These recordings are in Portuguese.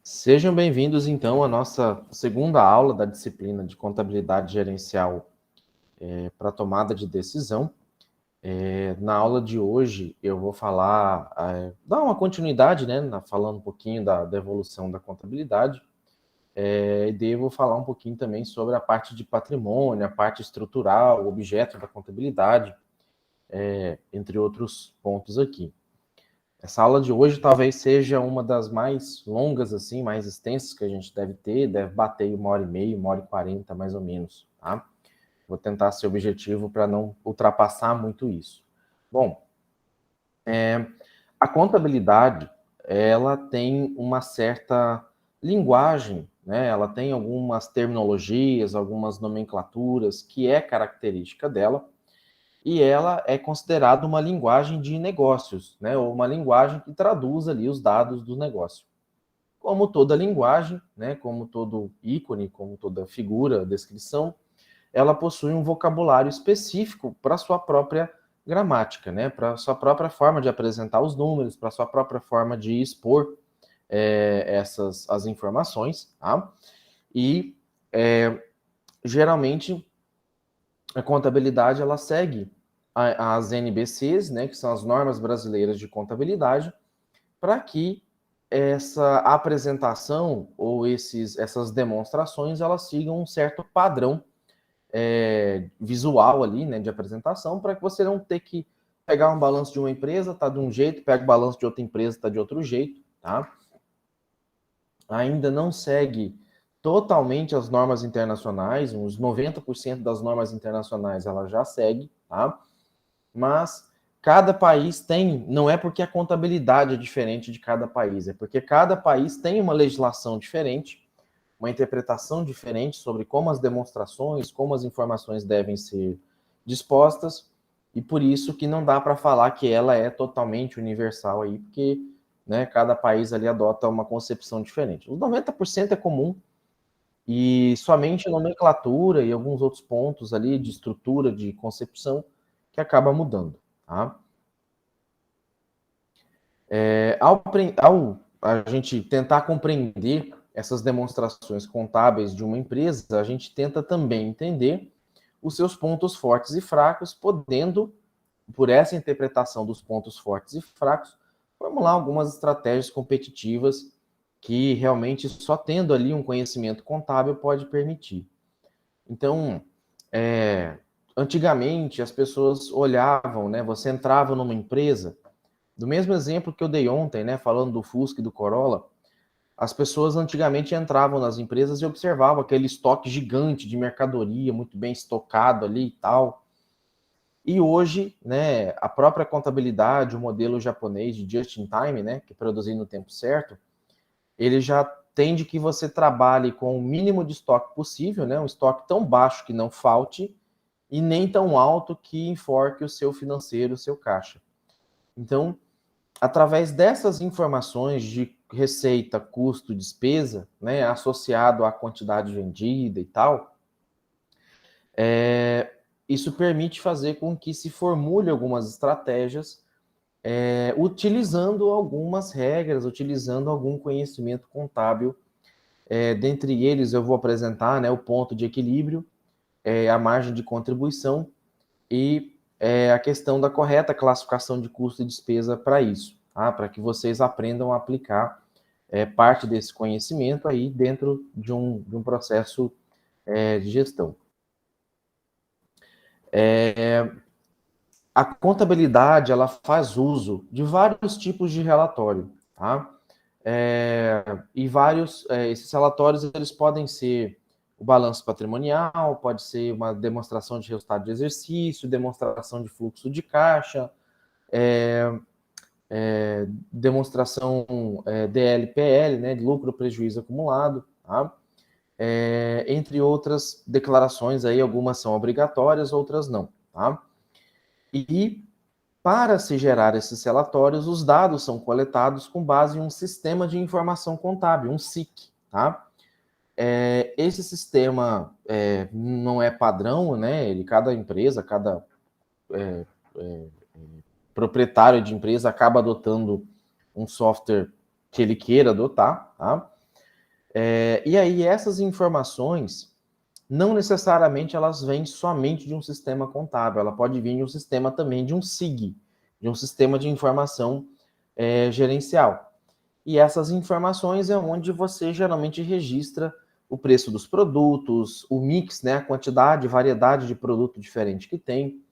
Sejam bem-vindos, então, à nossa segunda aula da disciplina de contabilidade gerencial para tomada de decisão. Na aula de hoje, eu vou falar, dar uma continuidade, né, falando um pouquinho da evolução da contabilidade, e daí eu vou falar um pouquinho também sobre a parte de patrimônio, a parte estrutural, o objeto da contabilidade, entre outros pontos aqui. Essa aula de hoje talvez seja uma das mais longas, assim, mais extensas que a gente deve bater 1h30, 1h40, mais ou menos, tá? Vou tentar ser objetivo para não ultrapassar muito isso. Bom, a contabilidade, ela tem uma certa linguagem, né? Ela tem algumas terminologias, algumas nomenclaturas que é característica dela, e ela é considerada uma linguagem de negócios, né? Ou uma linguagem que traduz ali os dados do negócio. Como toda linguagem, né? Como todo ícone, como toda figura, descrição, ela possui um vocabulário específico para sua própria gramática, né? Para sua própria forma de apresentar os números, para sua própria forma de expor as informações, tá? E geralmente a contabilidade ela segue as NBCs, né, que são as normas brasileiras de contabilidade, para que essa apresentação ou essas demonstrações elas sigam um certo padrão visual ali, né, de apresentação, para que você não ter que pegar um balanço de uma empresa, tá de um jeito, pega o balanço de outra empresa, tá de outro jeito, tá? Ainda não segue totalmente as normas internacionais, uns 90% das normas internacionais ela já segue, tá? Mas cada país tem, não é porque a contabilidade é diferente de cada país, é porque cada país tem uma legislação diferente, uma interpretação diferente sobre como as demonstrações, como as informações devem ser dispostas, e por isso que não dá para falar que ela é totalmente universal aí, porque né, cada país ali adota uma concepção diferente. Os 90% é comum, e somente a nomenclatura e alguns outros pontos ali de estrutura, de concepção, que acaba mudando. Tá? Ao a gente tentar compreender essas demonstrações contábeis de uma empresa, a gente tenta também entender os seus pontos fortes e fracos, podendo, por essa interpretação dos pontos fortes e fracos, formular algumas estratégias competitivas que realmente só tendo ali um conhecimento contábil pode permitir. Então, antigamente as pessoas olhavam, né? Você entrava numa empresa, do mesmo exemplo que eu dei ontem, né? Falando do Fusca e do Corolla, as pessoas antigamente entravam nas empresas e observavam aquele estoque gigante de mercadoria, muito bem estocado ali e tal. E hoje, né, a própria contabilidade, o modelo japonês de just in time, né, que é produzir no tempo certo, ele já tende que você trabalhe com o mínimo de estoque possível, né, um estoque tão baixo que não falte e nem tão alto que enforque o seu financeiro, o seu caixa. Então, através dessas informações de receita, custo, despesa, né, associado à quantidade vendida e tal, isso permite fazer com que se formule algumas estratégias utilizando algumas regras, utilizando algum conhecimento contábil. Dentre eles, eu vou apresentar, né, o ponto de equilíbrio, a margem de contribuição e a questão da correta classificação de custo e despesa para isso, tá? Para que vocês aprendam a aplicar parte desse conhecimento aí dentro de um processo de gestão. A contabilidade ela faz uso de vários tipos de relatório, tá? E esses relatórios eles podem ser o balanço patrimonial, pode ser uma demonstração de resultado de exercício, demonstração de fluxo de caixa, demonstração DLPL, né, de lucro prejuízo acumulado, tá? Entre outras declarações aí, algumas são obrigatórias, outras não, tá? E para se gerar esses relatórios, os dados são coletados com base em um sistema de informação contábil, um SIC, tá? Esse sistema não é padrão, né? Cada empresa, cada proprietário de empresa acaba adotando um software que ele queira adotar, tá? E aí essas informações, não necessariamente elas vêm somente de um sistema contábil, ela pode vir de um sistema também de um SIG, de um sistema de informação gerencial. E essas informações é onde você geralmente registra o preço dos produtos, o mix, né, a quantidade, variedade de produto diferente que tem,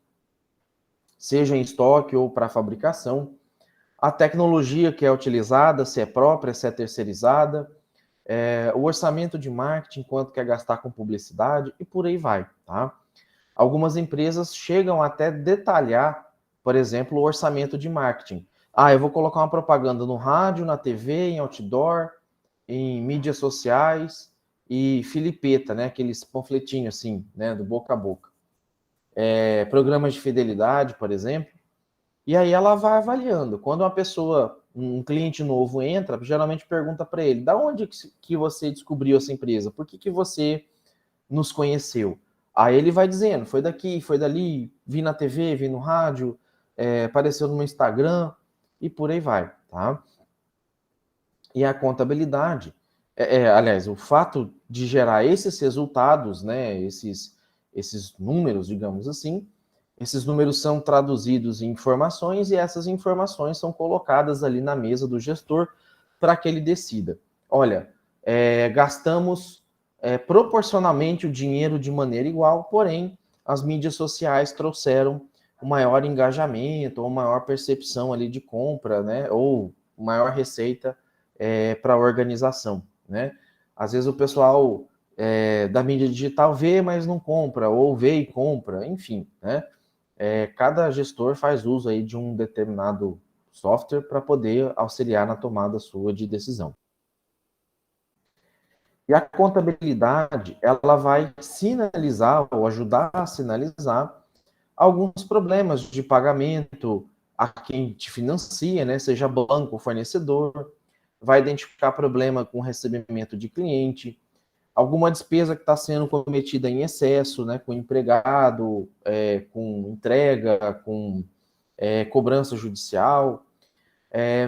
seja em estoque ou para fabricação, a tecnologia que é utilizada, se é própria, se é terceirizada, o orçamento de marketing, quanto quer gastar com publicidade e por aí vai, tá? Algumas empresas chegam até detalhar, por exemplo, o orçamento de marketing. Eu vou colocar uma propaganda no rádio, na TV, em outdoor, em mídias sociais e filipeta, né? Aqueles panfletinhos assim, né? Do boca a boca. Programas de fidelidade, por exemplo. E aí ela vai avaliando. Quando uma pessoa, um cliente novo entra, geralmente pergunta para ele, da onde que você descobriu essa empresa? Por que você nos conheceu? Aí ele vai dizendo, foi daqui, foi dali, vi na TV, vi no rádio, apareceu no Instagram e por aí vai, tá? E a contabilidade, aliás, o fato de gerar esses resultados, né, esses números, digamos assim, esses números são traduzidos em informações e essas informações são colocadas ali na mesa do gestor para que ele decida. Olha, gastamos proporcionalmente o dinheiro de maneira igual, porém, as mídias sociais trouxeram um maior engajamento, ou maior percepção ali de compra, né, ou maior receita para a organização, né? Às vezes o pessoal da mídia digital vê, mas não compra, ou vê e compra, enfim, né? Cada gestor faz uso aí de um determinado software para poder auxiliar na tomada sua de decisão. E a contabilidade, ela vai sinalizar ou ajudar a sinalizar alguns problemas de pagamento a quem te financia, né, seja banco ou fornecedor, vai identificar problema com recebimento de cliente, alguma despesa que está sendo cometida em excesso, né, com empregado, com entrega, com cobrança judicial,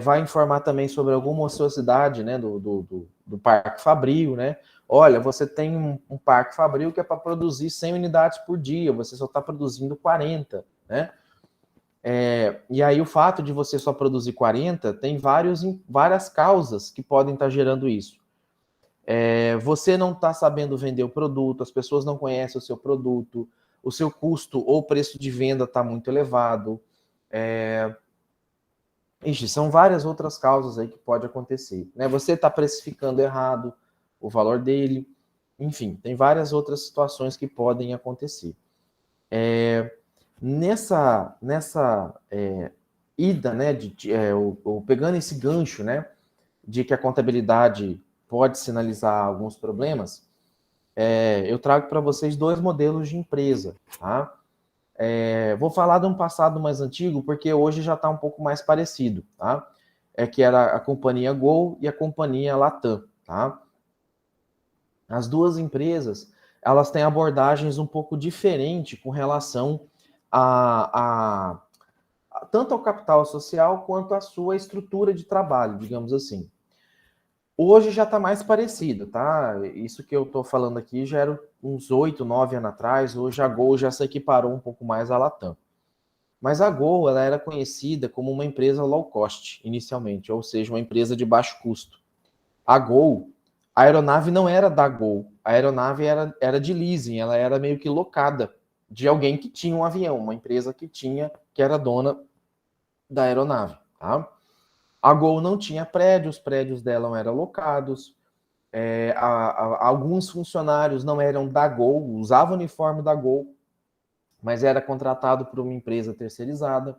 vai informar também sobre alguma ociosidade, né, do parque fabril, né? Olha, você tem um parque fabril que é para produzir 100 unidades por dia, você só está produzindo 40, né? E aí o fato de você só produzir 40 tem várias causas que podem estar gerando isso. Você não está sabendo vender o produto, as pessoas não conhecem o seu produto, o seu custo ou preço de venda está muito elevado. São várias outras causas aí que pode acontecer. Né? Você está precificando errado o valor dele. Enfim, tem várias outras situações que podem acontecer. Nessa ida, né, pegando esse gancho, né, de que a contabilidade pode sinalizar alguns problemas, eu trago para vocês dois modelos de empresa, tá? Vou falar de um passado mais antigo, porque hoje já está um pouco mais parecido, tá? Que era a companhia Gol e a companhia Latam, tá? As duas empresas, elas têm abordagens um pouco diferentes com relação tanto ao capital social quanto à sua estrutura de trabalho, digamos assim. Hoje já está mais parecido, tá? Isso que eu estou falando aqui já era uns 8, 9 anos atrás, hoje a Gol já se equiparou um pouco mais à Latam. Mas a Gol, ela era conhecida como uma empresa low cost, inicialmente, ou seja, uma empresa de baixo custo. A Gol, a aeronave não era da Gol, a aeronave era de leasing, ela era meio que locada de alguém que tinha um avião, uma empresa que era dona da aeronave, tá? A Gol não tinha prédios, os prédios dela não eram locados, alguns funcionários não eram da Gol, usavam o uniforme da Gol, mas era contratado por uma empresa terceirizada.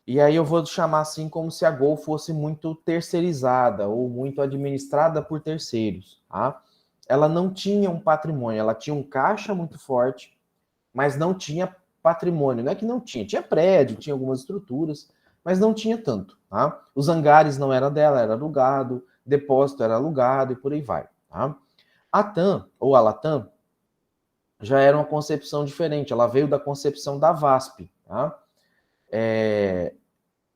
E aí eu vou chamar assim como se a Gol fosse muito terceirizada ou muito administrada por terceiros, tá? Ela não tinha um patrimônio, ela tinha um caixa muito forte, mas não tinha patrimônio. Não é que não tinha, tinha prédio, tinha algumas estruturas, mas não tinha tanto, tá? Os hangares não era dela, era alugado, depósito era alugado e por aí vai, tá? A TAM, ou a Latam, já era uma concepção diferente, ela veio da concepção da VASP, tá?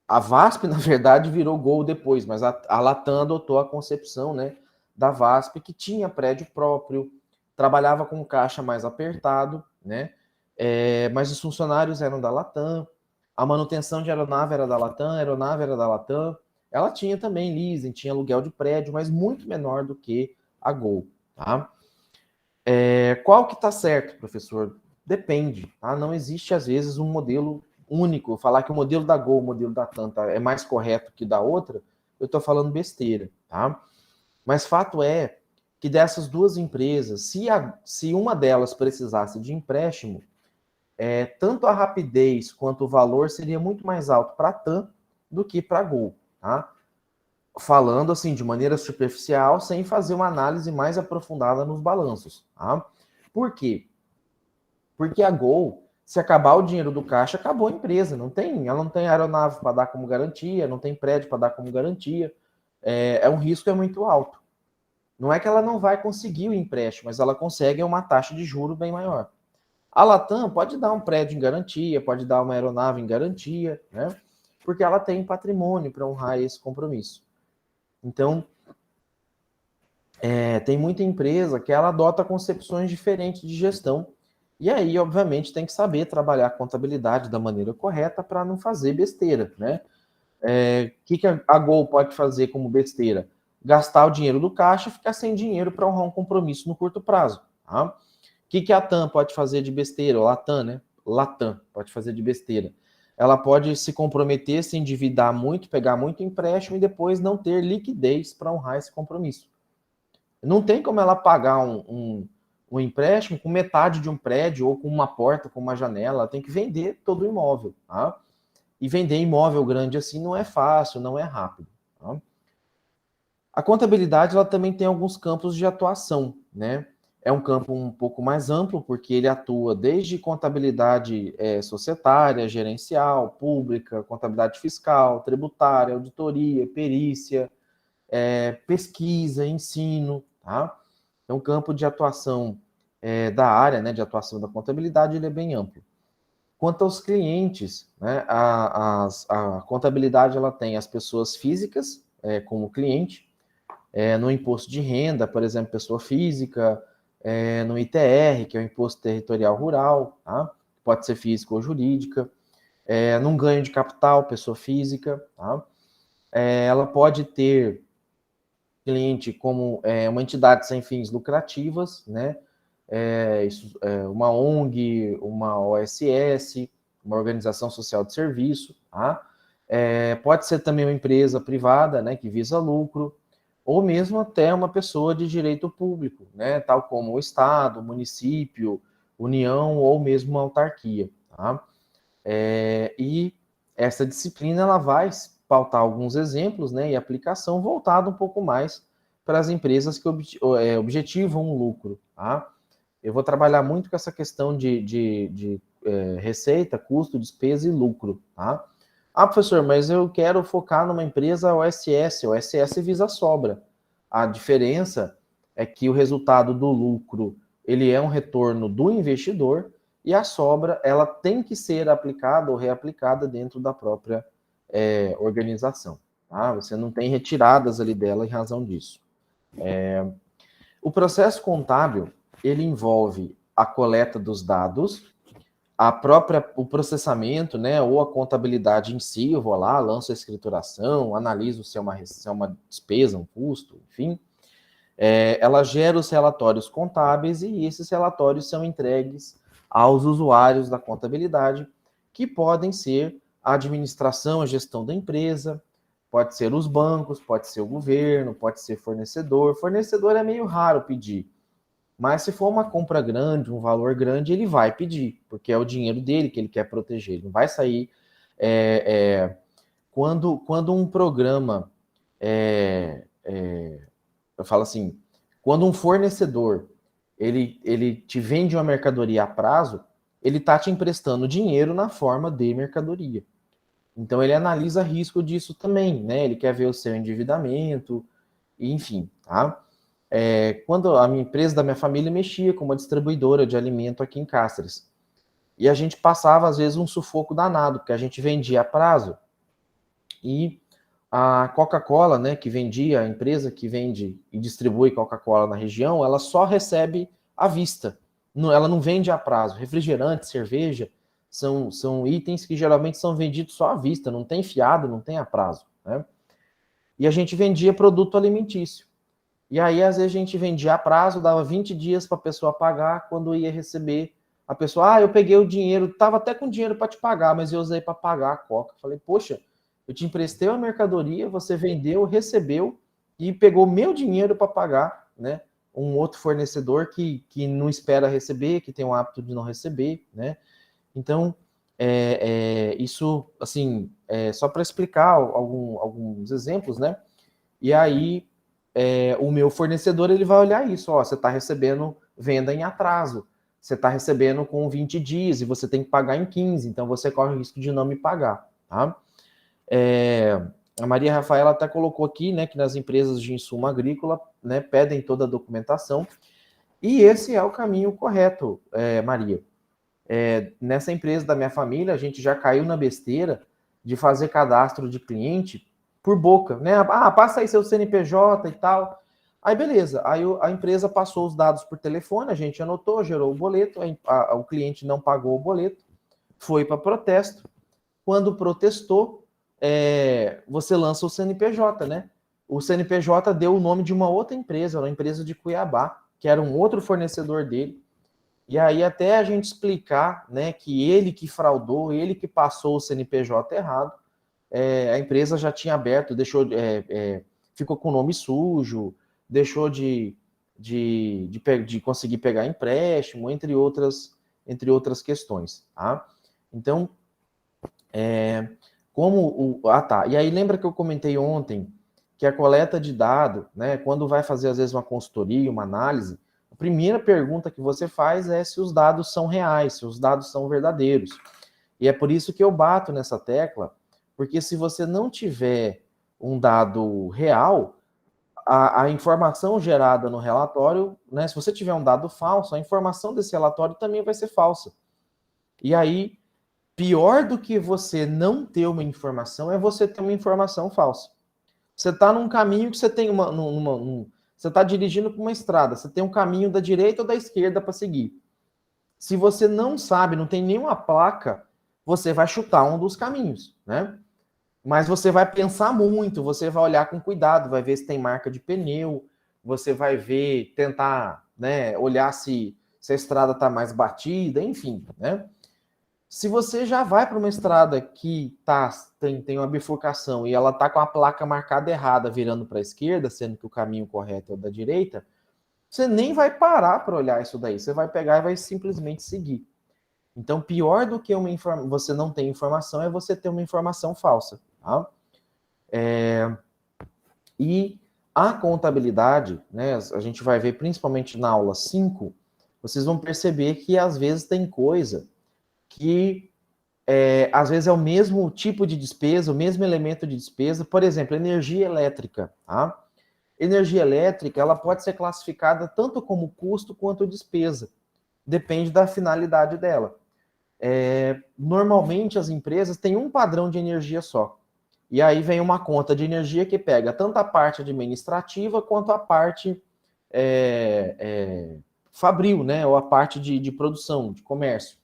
A VASP, na verdade, virou Gol depois, mas a Latam adotou a concepção, né, da VASP, que tinha prédio próprio, trabalhava com caixa mais apertado, né, mas os funcionários eram da Latam, a manutenção de aeronave era da Latam, a aeronave era da Latam, ela tinha também leasing, tinha aluguel de prédio, mas muito menor do que a Gol, tá? Qual que está certo, professor? Depende, tá? Não existe, às vezes, um modelo único. Falar que o modelo da Gol, o modelo da TAM é mais correto que da outra, eu estou falando besteira, tá? Mas fato é que dessas duas empresas, se uma delas precisasse de empréstimo, tanto a rapidez quanto o valor seria muito mais alto para a TAM do que para a Gol, tá? Falando assim de maneira superficial, sem fazer uma análise mais aprofundada nos balanços. Tá? Por quê? Porque a Gol, se acabar o dinheiro do caixa, acabou a empresa. Ela não tem aeronave para dar como garantia, não tem prédio para dar como garantia. Um risco muito alto. Não é que ela não vai conseguir o empréstimo, mas ela consegue uma taxa de juro bem maior. A Latam pode dar um prédio em garantia, pode dar uma aeronave em garantia, né? Porque ela tem patrimônio para honrar esse compromisso. Então, tem muita empresa que ela adota concepções diferentes de gestão. E aí, obviamente, tem que saber trabalhar a contabilidade da maneira correta para não fazer besteira, né? O que a Gol pode fazer como besteira? Gastar o dinheiro do caixa e ficar sem dinheiro para honrar um compromisso no curto prazo. Tá? O que a TAM pode fazer de besteira? Ou Latam, né? Latam pode fazer de besteira. Ela pode se comprometer, se endividar muito, pegar muito empréstimo e depois não ter liquidez para honrar esse compromisso. Não tem como ela pagar um empréstimo com metade de um prédio ou com uma porta, com uma janela. Ela tem que vender todo o imóvel. Tá? E vender imóvel grande assim não é fácil, não é rápido. Tá? A contabilidade ela também tem alguns campos de atuação, né? É um campo um pouco mais amplo, porque ele atua desde contabilidade societária, gerencial, pública, contabilidade fiscal, tributária, auditoria, perícia, pesquisa, ensino, tá? Então, o campo de atuação da área, né, de atuação da contabilidade, ele é bem amplo. Quanto aos clientes, né, a contabilidade ela tem as pessoas físicas como cliente, no imposto de renda, por exemplo, pessoa física, no ITR, que é o Imposto Territorial Rural, tá? Pode ser física ou jurídica, num ganho de capital, pessoa física, tá? Ela pode ter cliente como uma entidade sem fins lucrativas, né? Uma ONG, uma OSS, uma organização social de serviço, tá? Pode ser também uma empresa privada, né, que visa lucro, ou mesmo até uma pessoa de direito público, né, tal como o Estado, o município, União ou mesmo uma autarquia, tá? E essa disciplina ela vai pautar alguns exemplos, né, e aplicação voltada um pouco mais para as empresas que objetivam um lucro, tá? Eu vou trabalhar muito com essa questão de receita, custo, despesa e lucro, tá? Ah, professor, mas eu quero focar numa empresa OSS. OSS visa sobra. A diferença é que o resultado do lucro ele é um retorno do investidor e a sobra ela tem que ser aplicada ou reaplicada dentro da própria organização. Tá? Você não tem retiradas ali dela em razão disso. O processo contábil ele envolve a coleta dos dados, o processamento, né, ou a contabilidade em si. Eu vou lá, lanço a escrituração, analiso se é uma despesa, um custo, enfim. Ela gera os relatórios contábeis e esses relatórios são entregues aos usuários da contabilidade, que podem ser a administração, a gestão da empresa, pode ser os bancos, pode ser o governo, pode ser fornecedor. Fornecedor é meio raro pedir, mas se for uma compra grande, um valor grande, ele vai pedir, porque é o dinheiro dele que ele quer proteger. Ele não vai sair. Quando um programa. Eu falo assim: quando um fornecedor ele te vende uma mercadoria a prazo, ele está te emprestando dinheiro na forma de mercadoria. Então ele analisa risco disso também, né? Ele quer ver o seu endividamento, enfim, tá? Quando a minha empresa da minha família mexia com uma distribuidora de alimento aqui em Cáceres. E a gente passava, às vezes, um sufoco danado, porque a gente vendia a prazo. E a Coca-Cola, né, que vendia, a empresa que vende e distribui Coca-Cola na região, ela só recebe à vista. Ela não vende a prazo. Refrigerante, cerveja, são itens que geralmente são vendidos só à vista, não tem fiado, não tem a prazo, né? E a gente vendia produto alimentício. E aí, às vezes, a gente vendia a prazo, dava 20 dias para a pessoa pagar, quando ia receber, a pessoa, eu peguei o dinheiro, estava até com dinheiro para te pagar, mas eu usei para pagar a Coca. Falei, poxa, eu te emprestei a mercadoria, você vendeu, recebeu e pegou meu dinheiro para pagar, né? Um outro fornecedor que não espera receber, que tem o hábito de não receber, né? Então, isso, assim, só para explicar alguns exemplos, né? E aí, o meu fornecedor, ele vai olhar isso, ó, você está recebendo venda em atraso, você está recebendo com 20 dias e você tem que pagar em 15, então você corre o risco de não me pagar, tá? A Maria Rafaela até colocou aqui, né, que nas empresas de insumo agrícola, né, pedem toda a documentação, e esse é o caminho correto, Maria. Nessa empresa da minha família, a gente já caiu na besteira de fazer cadastro de cliente por boca, né? Ah, passa aí seu CNPJ e tal. Aí, beleza. Aí a empresa passou os dados por telefone, a gente anotou, gerou o boleto, o cliente não pagou o boleto, foi para protesto. Quando protestou, você lança o CNPJ, né? O CNPJ deu o nome de uma outra empresa, uma empresa de Cuiabá, que era um outro fornecedor dele. E aí, até a gente explicar, né, que ele que fraudou, ele que passou o CNPJ errado, a empresa já tinha aberto, ficou com o nome sujo, deixou de conseguir pegar empréstimo, entre outras questões, tá? Então, tá. E aí, lembra que eu comentei ontem que a coleta de dado, né, quando vai fazer, às vezes, uma consultoria, uma análise, a primeira pergunta que você faz é se os dados são reais, se os dados são verdadeiros. E é por isso que eu bato nessa tecla, porque se você não tiver um dado real, a informação gerada no relatório, né, se você tiver um dado falso, a informação desse relatório também vai ser falsa. E aí, pior do que você não ter uma informação é você ter uma informação falsa. Você está num caminho que você tem você está dirigindo por uma estrada, você tem um caminho da direita ou da esquerda para seguir. Se você não sabe, não tem nenhuma placa, você vai chutar um dos caminhos, né? Mas você vai pensar muito, você vai olhar com cuidado, vai ver se tem marca de pneu, você vai ver, tentar, né, olhar se a estrada está mais batida, enfim, né? Se você já vai para uma estrada que tem uma bifurcação e ela está com a placa marcada errada, virando para a esquerda, sendo que o caminho correto é o da direita, você nem vai parar para olhar isso daí. Você vai pegar e vai simplesmente seguir. Então, pior do que você não ter informação é você ter uma informação falsa. Tá? E a contabilidade, né, a gente vai ver principalmente na aula 5, vocês vão perceber que às vezes tem coisa que às vezes é o mesmo tipo de despesa, o mesmo elemento de despesa, por exemplo, energia elétrica. Tá? Energia elétrica, ela pode ser classificada tanto como custo quanto despesa. Depende da finalidade dela. Normalmente as empresas têm um padrão de energia só. E aí vem uma conta de energia que pega tanto a parte administrativa quanto a parte fabril, né? Ou a parte de produção, de comércio.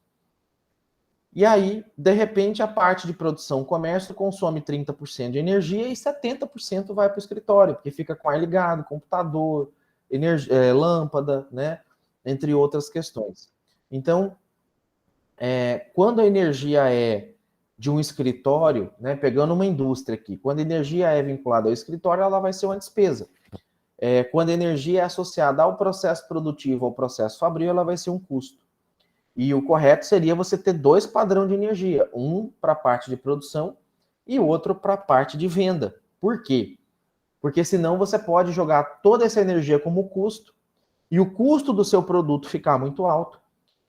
E aí, de repente, a parte de produção, comércio, consome 30% de energia e 70% vai para o escritório, porque fica com ar ligado, computador, lâmpada, né? Entre outras questões. Então, quando a energia é de um escritório, né, pegando uma indústria aqui, quando a energia é vinculada ao escritório, ela vai ser uma despesa. Quando a energia é associada ao processo produtivo, ao processo fabril, ela vai ser um custo. E o correto seria você ter dois padrões de energia, um para a parte de produção e outro para a parte de venda. Por quê? Porque senão você pode jogar toda essa energia como custo e o custo do seu produto ficar muito alto.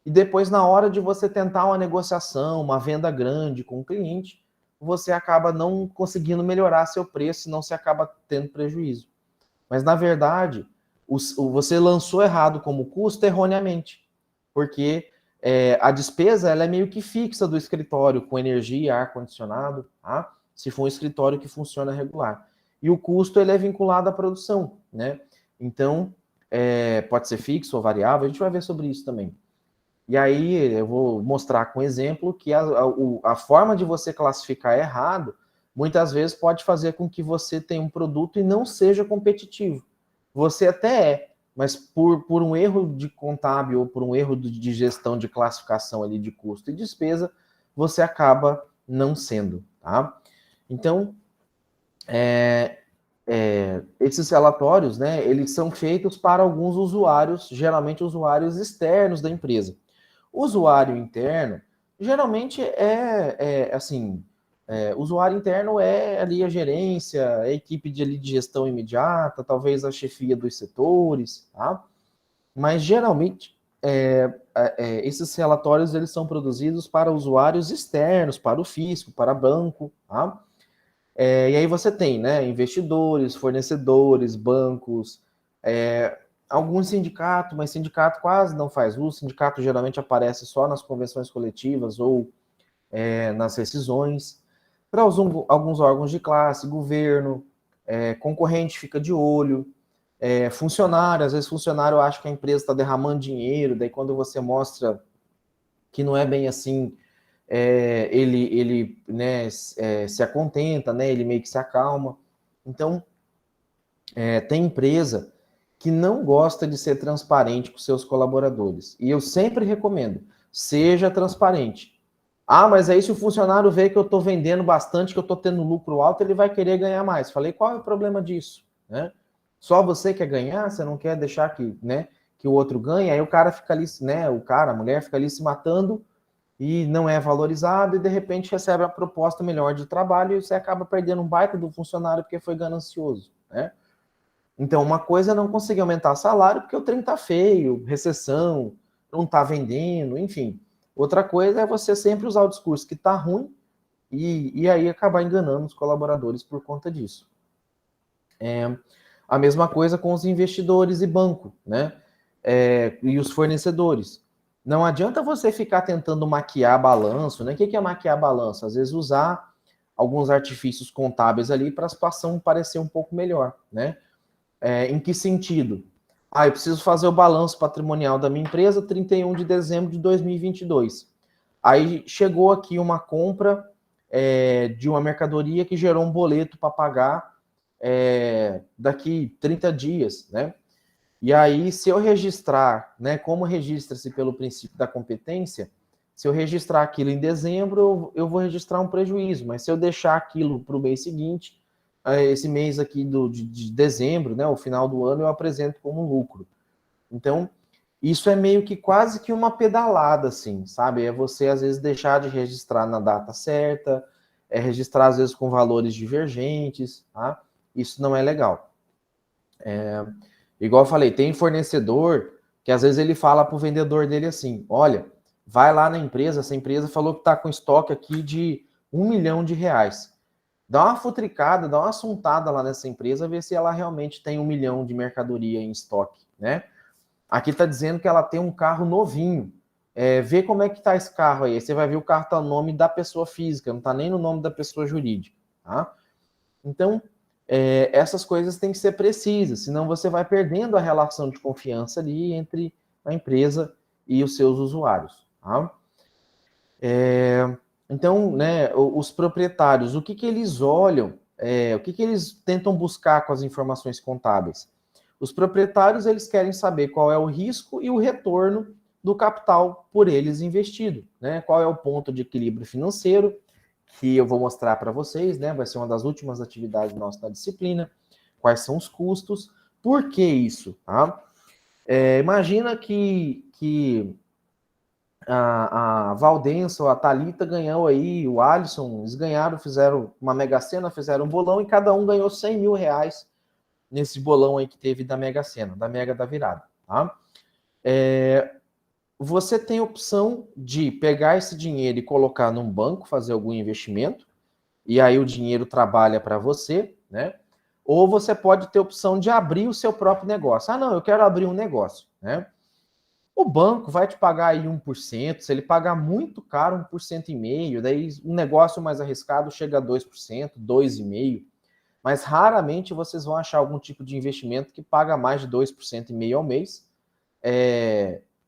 E depois, na hora de você tentar uma negociação, uma venda grande com o cliente, você acaba não conseguindo melhorar seu preço, senão você acaba tendo prejuízo. Mas, na verdade, você lançou errado como custo erroneamente, porque a despesa ela é meio que fixa do escritório, com energia, ar-condicionado, tá? se for um escritório que funciona regular. E o custo ele é vinculado à produção, né? Então, pode ser fixo ou variável, a gente vai ver sobre isso também. E aí eu vou mostrar com exemplo que a forma de você classificar errado, muitas vezes pode fazer com que você tenha um produto e não seja competitivo. Você até é, mas por um erro de contábil ou por um erro de gestão de classificação ali de custo e despesa, você acaba não sendo, tá? Então, esses relatórios, né, eles são feitos para alguns usuários, geralmente usuários externos da empresa. O usuário interno, geralmente usuário interno é ali a gerência, a equipe de gestão imediata, talvez a chefia dos setores, tá? Mas geralmente esses relatórios eles são produzidos para usuários externos, para o fisco, para banco, tá? E aí você tem, né, investidores, fornecedores, bancos, alguns sindicatos, mas sindicato quase não faz uso. Sindicato geralmente aparece só nas convenções coletivas ou nas rescisões. Para alguns órgãos de classe, governo, concorrente fica de olho, funcionário, às vezes funcionário acha que a empresa está derramando dinheiro, daí quando você mostra que não é bem assim, ele né, se acontenta, né, ele meio que se acalma. Então, tem empresa que não gosta de ser transparente com seus colaboradores. E eu sempre recomendo, seja transparente. Ah, mas aí se o funcionário vê que eu estou vendendo bastante, que eu estou tendo lucro alto, ele vai querer ganhar mais. Falei, qual é o problema disso? Né? Só você quer ganhar? Você não quer deixar que o outro ganhe? Aí o cara fica ali, né? A mulher fica ali se matando e não é valorizado e de repente recebe a proposta melhor de trabalho e você acaba perdendo um baita do funcionário porque foi ganancioso, né? Então, uma coisa é não conseguir aumentar salário porque o trem tá feio, recessão, não tá vendendo, enfim. Outra coisa é você sempre usar o discurso que tá ruim e aí acabar enganando os colaboradores por conta disso. A mesma coisa com os investidores e banco, né? E os fornecedores. Não adianta você ficar tentando maquiar balanço, né? O que é maquiar balanço? Às vezes usar alguns artifícios contábeis ali para a situação parecer um pouco melhor, né? Em que sentido? Eu preciso fazer o balanço patrimonial da minha empresa 31 de dezembro de 2022. Aí chegou aqui uma compra de uma mercadoria que gerou um boleto para pagar daqui 30 dias, né? E aí, se eu registrar, né, como registra-se pelo princípio da competência, se eu registrar aquilo em dezembro, eu vou registrar um prejuízo, mas se eu deixar aquilo para o mês seguinte, esse mês aqui de dezembro, né, o final do ano, eu apresento como lucro. Então, isso é meio que quase que uma pedalada, assim, sabe? É você, às vezes, deixar de registrar na data certa, registrar, às vezes, com valores divergentes, tá? Isso não é legal. Igual eu falei, tem fornecedor que, às vezes, ele fala para o vendedor dele assim, olha, vai lá na empresa, essa empresa falou que está com estoque aqui de R$1 milhão. Dá uma futricada, dá uma assuntada lá nessa empresa, ver se ela realmente tem 1 milhão de mercadoria em estoque, né? Aqui está dizendo que ela tem um carro novinho. Vê como é que está esse carro aí. Você vai ver o carro está no nome da pessoa física, não está nem no nome da pessoa jurídica, tá? Então, essas coisas têm que ser precisas, senão você vai perdendo a relação de confiança ali entre a empresa e os seus usuários, tá? Então, né, os proprietários, o que eles olham, o que eles tentam buscar com as informações contábeis? Os proprietários, eles querem saber qual é o risco e o retorno do capital por eles investido, né? Qual é o ponto de equilíbrio financeiro, que eu vou mostrar para vocês, né? Vai ser uma das últimas atividades nossa na disciplina. Quais são os custos? Por que isso? Tá? Imagina que a Valdença ou a Thalita ganhou aí, o Alisson, eles ganharam, fizeram uma Mega Sena, fizeram um bolão e cada um ganhou R$100 mil nesse bolão aí que teve da Mega Sena, da Mega da Virada. Tá? Você tem a opção de pegar esse dinheiro e colocar num banco, fazer algum investimento, e aí o dinheiro trabalha para você, né? Ou você pode ter a opção de abrir o seu próprio negócio. Não, eu quero abrir um negócio, né? O banco vai te pagar aí 1%, se ele pagar muito caro, 1,5%, daí um negócio mais arriscado chega a 2%, 2,5%, mas raramente vocês vão achar algum tipo de investimento que paga mais de 2,5% ao mês,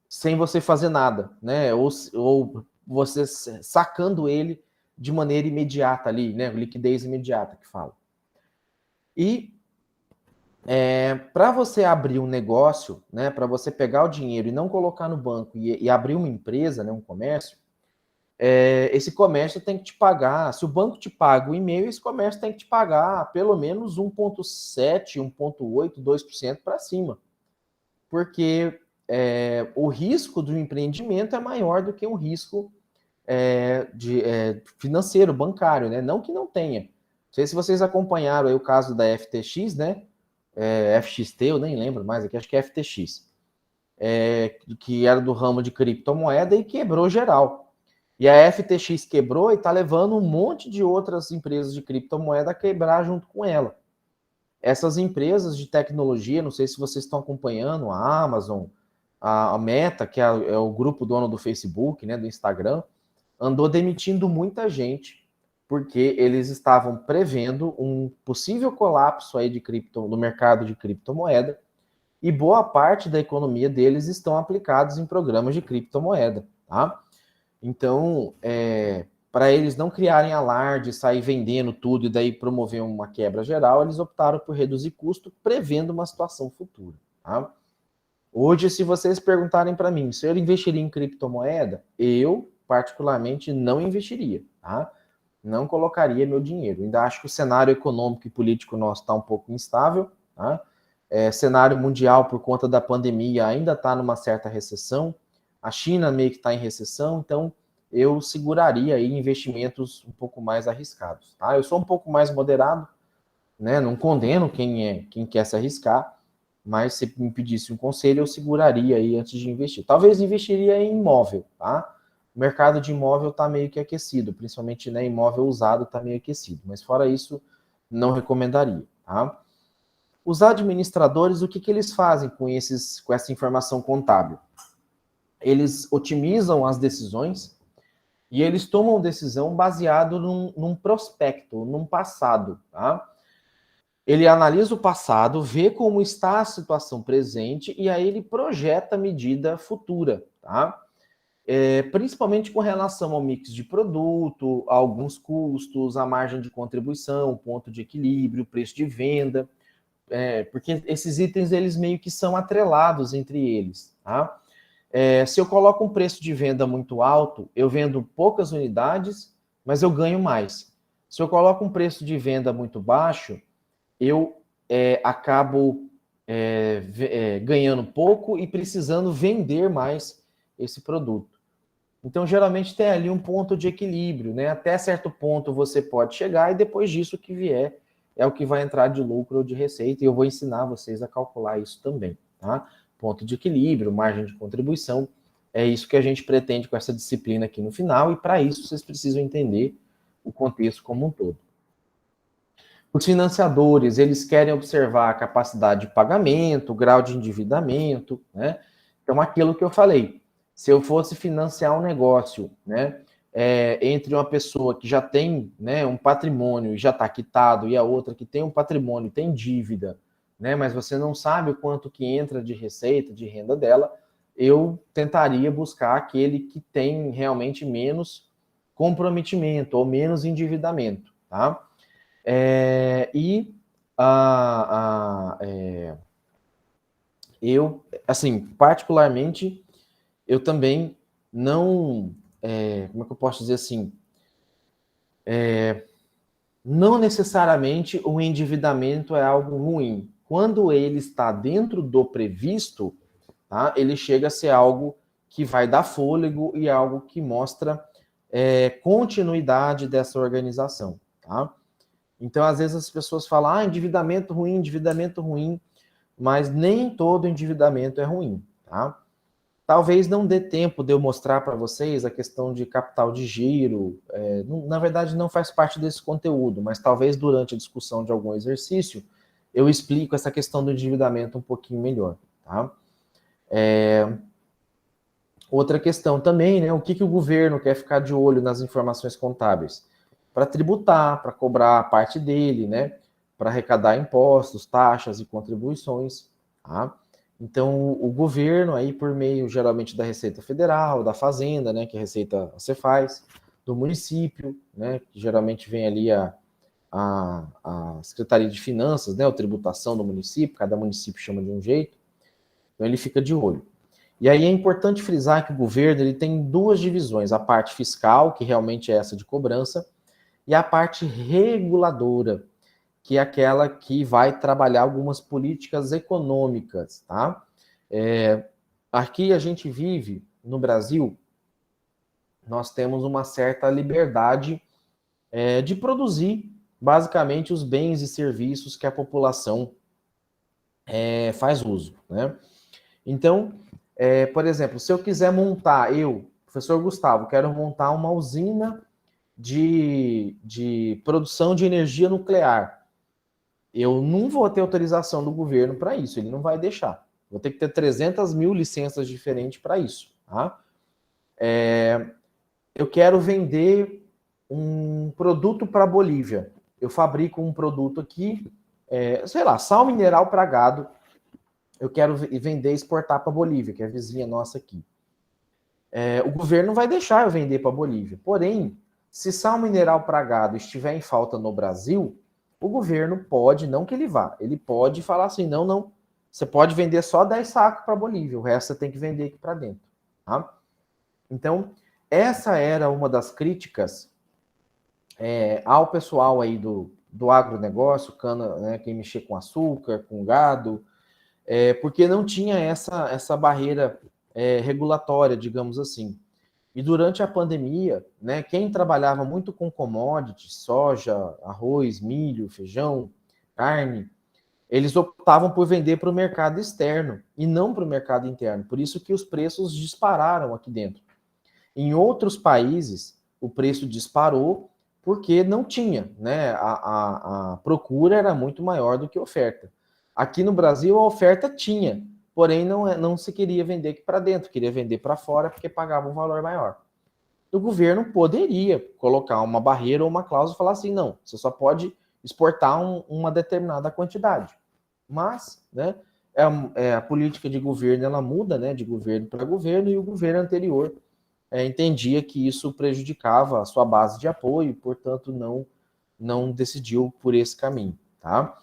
sem você fazer nada, né? Ou você sacando ele de maneira imediata ali, né? Liquidez imediata que fala. E para você abrir um negócio, né? Para você pegar o dinheiro e não colocar no banco e abrir uma empresa, né? Um comércio, esse comércio tem que te pagar. Se o banco te paga o e-mail, esse comércio tem que te pagar pelo menos 1,7%, 1,8%, 2% para cima. Porque o risco do empreendimento é maior do que um risco financeiro, bancário, né? Não que não tenha. Não sei se vocês acompanharam aí o caso da FTX, né? FXT, eu nem lembro mais aqui, acho que é FTX. Que era do ramo de criptomoeda e quebrou geral. E a FTX quebrou e está levando um monte de outras empresas de criptomoeda a quebrar junto com ela. Essas empresas de tecnologia, não sei se vocês estão acompanhando, a Amazon, a Meta, que é o grupo dono do Facebook, né, do Instagram, andou demitindo muita gente, porque eles estavam prevendo um possível colapso aí no mercado de criptomoeda, e boa parte da economia deles estão aplicados em programas de criptomoeda, tá? Então, para eles não criarem alarde, sair vendendo tudo e daí promover uma quebra geral, eles optaram por reduzir custo, prevendo uma situação futura, tá? Hoje, se vocês perguntarem para mim se eu investiria em criptomoeda, eu, particularmente, não investiria, tá? Não colocaria meu dinheiro. Ainda acho que o cenário econômico e político nosso está um pouco instável, tá? Cenário mundial, por conta da pandemia, ainda está numa certa recessão. A China meio que está em recessão, então eu seguraria aí investimentos um pouco mais arriscados, tá? Eu sou um pouco mais moderado, né? Não condeno quem quer se arriscar, mas se me pedisse um conselho, eu seguraria aí antes de investir. Talvez investiria em imóvel, tá? O mercado de imóvel está meio que aquecido, principalmente, né, imóvel usado está meio aquecido, mas fora isso, não recomendaria, tá? Os administradores, o que eles fazem com essa informação contábil? Eles otimizam as decisões e eles tomam decisão baseado num prospecto, num passado, tá? Ele analisa o passado, vê como está a situação presente e aí ele projeta a medida futura, tá? Principalmente com relação ao mix de produto, a alguns custos, a margem de contribuição, ponto de equilíbrio, preço de venda, porque esses itens eles meio que são atrelados entre eles, tá? Se eu coloco um preço de venda muito alto, eu vendo poucas unidades, mas eu ganho mais. Se eu coloco um preço de venda muito baixo, eu acabo ganhando pouco e precisando vender mais esse produto. Então, geralmente tem ali um ponto de equilíbrio, né? Até certo ponto você pode chegar e depois disso o que vier é o que vai entrar de lucro ou de receita, e eu vou ensinar vocês a calcular isso também, tá? Ponto de equilíbrio, margem de contribuição, é isso que a gente pretende com essa disciplina aqui no final, e para isso vocês precisam entender o contexto como um todo. Os financiadores, eles querem observar a capacidade de pagamento, o grau de endividamento, né? Então, aquilo que eu falei, se eu fosse financiar um negócio, né, entre uma pessoa que já tem, né, um patrimônio e já está quitado, e a outra que tem um patrimônio e tem dívida, né, mas você não sabe o quanto que entra de receita, de renda dela, eu tentaria buscar aquele que tem realmente menos comprometimento ou menos endividamento, tá? Eu, assim, particularmente, eu também não, como é que eu posso dizer assim, não necessariamente o endividamento é algo ruim. Quando ele está dentro do previsto, tá, ele chega a ser algo que vai dar fôlego e algo que mostra continuidade dessa organização, tá? Então, às vezes as pessoas falam, endividamento ruim, mas nem todo endividamento é ruim, tá? Talvez não dê tempo de eu mostrar para vocês a questão de capital de giro, na verdade não faz parte desse conteúdo, mas talvez durante a discussão de algum exercício eu explico essa questão do endividamento um pouquinho melhor, tá? Outra questão também, né? O que o governo quer ficar de olho nas informações contábeis? Para tributar, para cobrar a parte dele, né? Para arrecadar impostos, taxas e contribuições, tá? Então, o governo aí por meio geralmente da Receita Federal, da Fazenda, né? Que a Receita você faz, do município, né? Que geralmente vem ali a Secretaria de Finanças, né? A tributação do município, cada município chama de um jeito. Então, ele fica de olho. E aí é importante frisar que o governo ele tem duas divisões, a parte fiscal, que realmente é essa de cobrança, e a parte reguladora, que é aquela que vai trabalhar algumas políticas econômicas, tá? Aqui a gente vive, no Brasil, nós temos uma certa liberdade de produzir, basicamente, os bens e serviços que a população faz uso, né? Então, por exemplo, se eu quiser montar, professor Gustavo, quero montar uma usina de produção de energia nuclear. Eu não vou ter autorização do governo para isso, ele não vai deixar. Vou ter que ter 300 mil licenças diferentes para isso. Tá? Eu quero vender um produto para a Bolívia. Eu fabrico um produto aqui, sei lá, sal mineral para gado. Eu quero vender e exportar para a Bolívia, que é a vizinha nossa aqui. O governo não vai deixar eu vender para a Bolívia. Porém, se sal mineral para gado estiver em falta no Brasil, o governo pode, não que ele vá, ele pode falar assim, não, você pode vender só 10 sacos para a Bolívia, o resto você tem que vender aqui para dentro. Tá? Então, essa era uma das críticas ao pessoal aí do agronegócio, cana, né, quem mexer com açúcar, com gado, porque não tinha essa barreira regulatória, digamos assim. E durante a pandemia, né, quem trabalhava muito com commodities, soja, arroz, milho, feijão, carne, eles optavam por vender para o mercado externo e não para o mercado interno. Por isso que os preços dispararam aqui dentro. Em outros países, o preço disparou porque não tinha, né? A procura era muito maior do que a oferta. Aqui no Brasil, a oferta tinha, porém não se queria vender aqui para dentro, queria vender para fora porque pagava um valor maior. O governo poderia colocar uma barreira ou uma cláusula e falar assim, não, você só pode exportar uma determinada quantidade. Mas, né, a política de governo, ela muda, né, de governo para governo, e o governo anterior entendia que isso prejudicava a sua base de apoio, portanto, não decidiu por esse caminho, tá?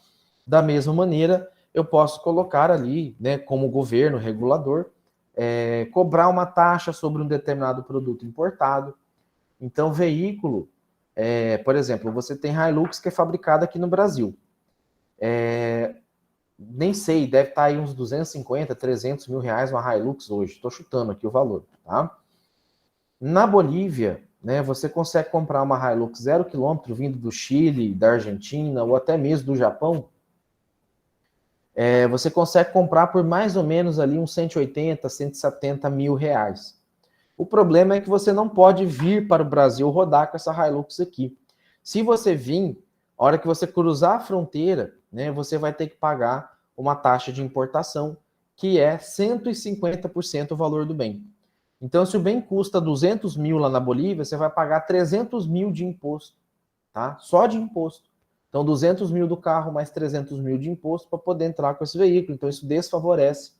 Da mesma maneira, eu posso colocar ali, né, como governo regulador, cobrar uma taxa sobre um determinado produto importado. Então, veículo, por exemplo, você tem Hilux que é fabricada aqui no Brasil. Nem sei, deve estar aí uns 250, 300 mil reais uma Hilux hoje. Estou chutando aqui o valor, tá? Na Bolívia, né, você consegue comprar uma Hilux 0 km vindo do Chile, da Argentina ou até mesmo do Japão. Você consegue comprar por mais ou menos ali uns 180, 170 mil reais. O problema é que você não pode vir para o Brasil rodar com essa Hilux aqui. Se você vir, a hora que você cruzar a fronteira, né, você vai ter que pagar uma taxa de importação, que é 150% o valor do bem. Então, se o bem custa 200 mil lá na Bolívia, você vai pagar 300 mil de imposto, tá? Só de imposto. Então, 200 mil do carro mais 300 mil de imposto para poder entrar com esse veículo. Então, isso desfavorece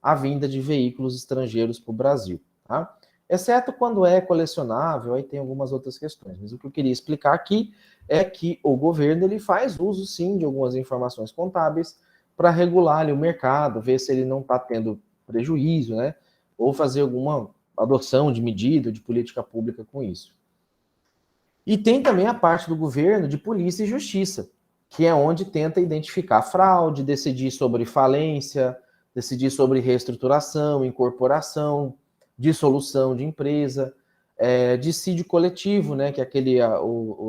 a vinda de veículos estrangeiros para o Brasil, tá? Exceto quando é colecionável, aí tem algumas outras questões. Mas o que eu queria explicar aqui é que o governo ele faz uso, sim, de algumas informações contábeis para regular ali, o mercado, ver se ele não está tendo prejuízo, né? Ou fazer alguma adoção de medida, de política pública com isso. E tem também a parte do governo de polícia e justiça, que é onde tenta identificar fraude, decidir sobre falência, decidir sobre reestruturação, incorporação, dissolução de empresa, dissídio coletivo, né, que é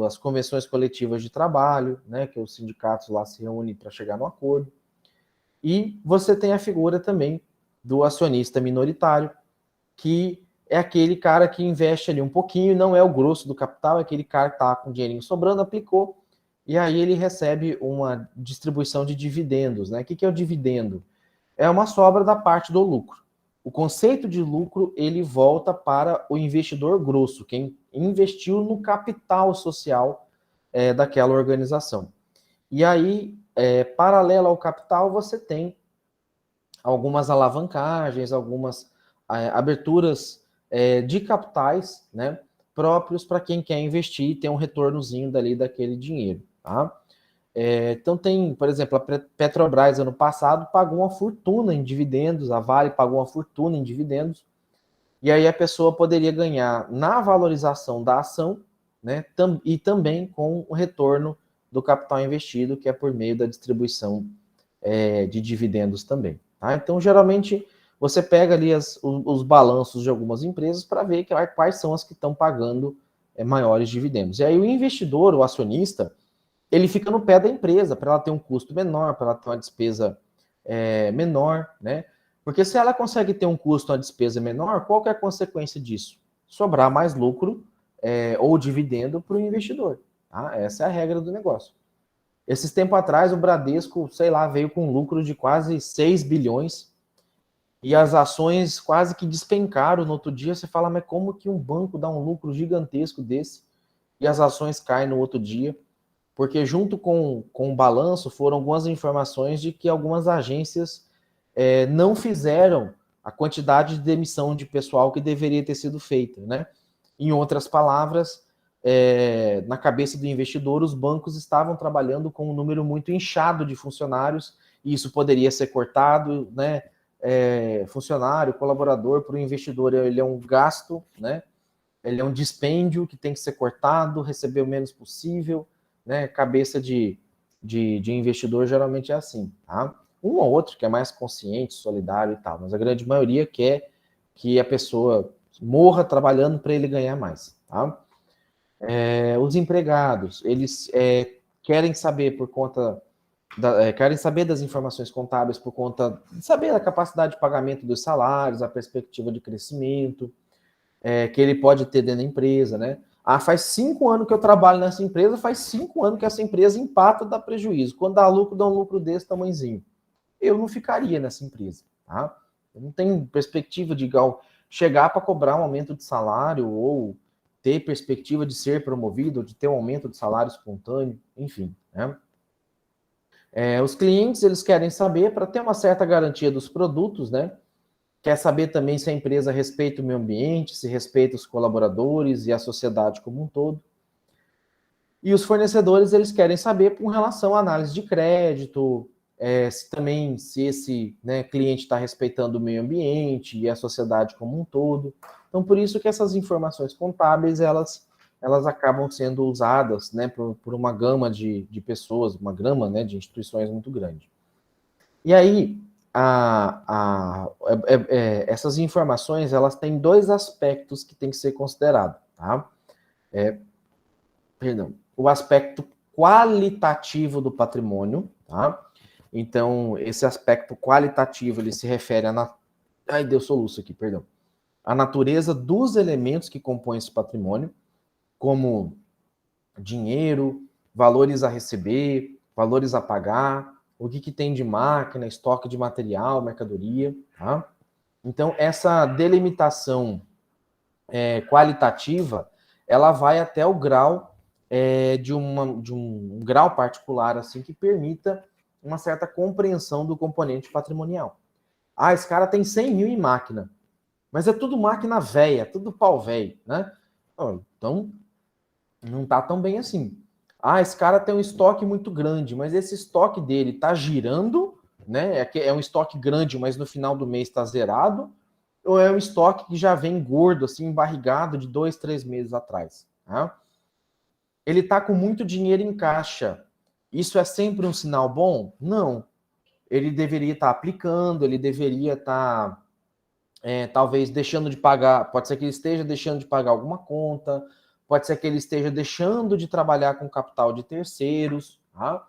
as convenções coletivas de trabalho, né, que os sindicatos lá se reúnem para chegar no acordo. E você tem a figura também do acionista minoritário, que é aquele cara que investe ali um pouquinho, não é o grosso do capital, é aquele cara que está com dinheirinho sobrando, aplicou, e aí ele recebe uma distribuição de dividendos, né? O que é o dividendo? É uma sobra da parte do lucro. o conceito de lucro ele volta para o investidor grosso, quem investiu no capital social daquela organização. E aí, paralelo ao capital, você tem algumas alavancagens, algumas aberturas de capitais, né, próprios para quem quer investir e ter um retornozinho dali daquele dinheiro, tá? Então tem, por exemplo, a Petrobras ano passado pagou uma fortuna em dividendos, a Vale pagou uma fortuna em dividendos, e aí a pessoa poderia ganhar na valorização da ação, né, e também com o retorno do capital investido, que é por meio da distribuição de dividendos também. Tá? Então, geralmente, você pega ali os balanços de algumas empresas para ver quais são as que estão pagando maiores dividendos. E aí o investidor, o acionista, ele fica no pé da empresa para ela ter um custo menor, para ela ter uma despesa menor, né? Porque se ela consegue ter um custo, uma despesa menor, qual que é a consequência disso? Sobrar mais lucro ou dividendo para o investidor. Tá? Essa é a regra do negócio. Esses tempos atrás, o Bradesco, sei lá, veio com um lucro de quase 6 bilhões e as ações quase que despencaram. No outro dia, você fala, mas como que um banco dá um lucro gigantesco desse e as ações caem no outro dia? Porque junto com o balanço foram algumas informações de que algumas agências não fizeram a quantidade de demissão de pessoal que deveria ter sido feita, né? Em outras palavras, na cabeça do investidor, os bancos estavam trabalhando com um número muito inchado de funcionários, e isso poderia ser cortado, né? Funcionário, colaborador, para o investidor, ele é um gasto, né? Ele é um dispêndio que tem que ser cortado, receber o menos possível, né? Cabeça de investidor geralmente é assim, tá? Um ou outro que é mais consciente, solidário e tal, mas a grande maioria quer que a pessoa morra trabalhando para ele ganhar mais, tá? Os empregados, eles querem saber por conta querem saber das informações contábeis por conta de saber da capacidade de pagamento dos salários, a perspectiva de crescimento que ele pode ter dentro da empresa, né? Faz 5 anos que eu trabalho nessa empresa, faz 5 anos que essa empresa empata, dá prejuízo. Quando dá um lucro desse tamanhozinho. Eu não ficaria nessa empresa, tá? Eu não tenho perspectiva de chegar para cobrar um aumento de salário ou ter perspectiva de ser promovido, ou de ter um aumento de salário espontâneo, enfim, né? Os clientes, eles querem saber, para ter uma certa garantia dos produtos, né? Quer saber também se a empresa respeita o meio ambiente, se respeita os colaboradores e a sociedade como um todo. E os fornecedores, eles querem saber com relação à análise de crédito, se esse cliente está respeitando o meio ambiente e a sociedade como um todo. Então, por isso que essas informações contábeis, elas acabam sendo usadas por uma gama de pessoas, uma gama de instituições muito grande. E aí, essas informações, elas têm 2 aspectos que tem que ser considerado, tá? O aspecto qualitativo do patrimônio, tá? Então, esse aspecto qualitativo, ele se refere Ai, deu soluço aqui, perdão. A natureza dos elementos que compõem esse patrimônio, como dinheiro, valores a receber, valores a pagar, o que tem de máquina, estoque de material, mercadoria, tá? Então, essa delimitação qualitativa, ela vai até o grau de um grau particular, assim, que permita uma certa compreensão do componente patrimonial. Esse cara tem 100 mil em máquina, mas é tudo máquina velha, tudo pau velho, né? Então, não tá tão bem assim. Esse cara tem um estoque muito grande, mas esse estoque dele tá girando, né? É um estoque grande, mas no final do mês está zerado, ou é um estoque que já vem gordo, assim, embarrigado de 2, 3 meses atrás, tá? Ele está com muito dinheiro em caixa. Isso é sempre um sinal bom? Não. Ele deveria estar aplicando, ele deveria estar, talvez, deixando de pagar. Pode ser que ele esteja deixando de pagar alguma conta, pode ser que ele esteja deixando de trabalhar com capital de terceiros, tá?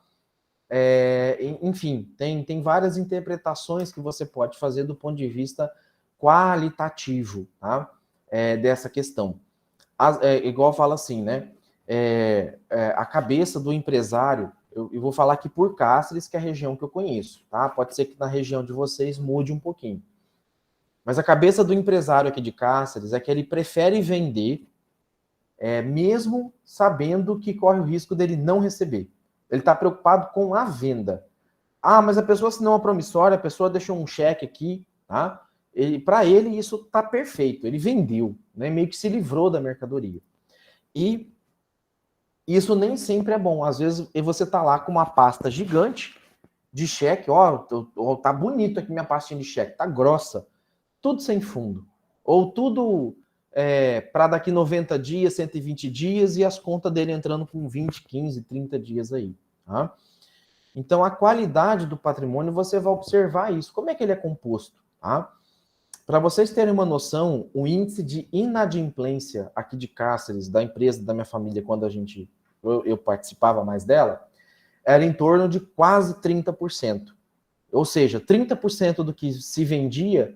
Enfim, tem várias interpretações que você pode fazer do ponto de vista qualitativo, tá? Dessa questão. Igual fala assim, né? A cabeça do empresário, eu vou falar aqui por Cáceres, que é a região que eu conheço, tá? Pode ser que na região de vocês mude um pouquinho. Mas a cabeça do empresário aqui de Cáceres é que ele prefere vender, mesmo sabendo que corre o risco dele não receber. Ele está preocupado com a venda. Ah, mas a pessoa assinou uma promissória, a pessoa deixou um cheque aqui, tá? Para ele isso está perfeito, ele vendeu, né? Meio que se livrou da mercadoria. E isso nem sempre é bom. Às vezes você tá lá com uma pasta gigante de cheque, ó, tá bonito aqui minha pastinha de cheque, tá grossa, tudo sem fundo. Ou tudo para daqui 90 dias, 120 dias e as contas dele entrando com 20, 15, 30 dias aí, tá? Então, a qualidade do patrimônio, você vai observar isso. Como é que ele é composto? Tá? Para vocês terem uma noção, o índice de inadimplência aqui de Cáceres, da empresa da minha família, quando eu participava mais dela, era em torno de quase 30%. Ou seja, 30% do que se vendia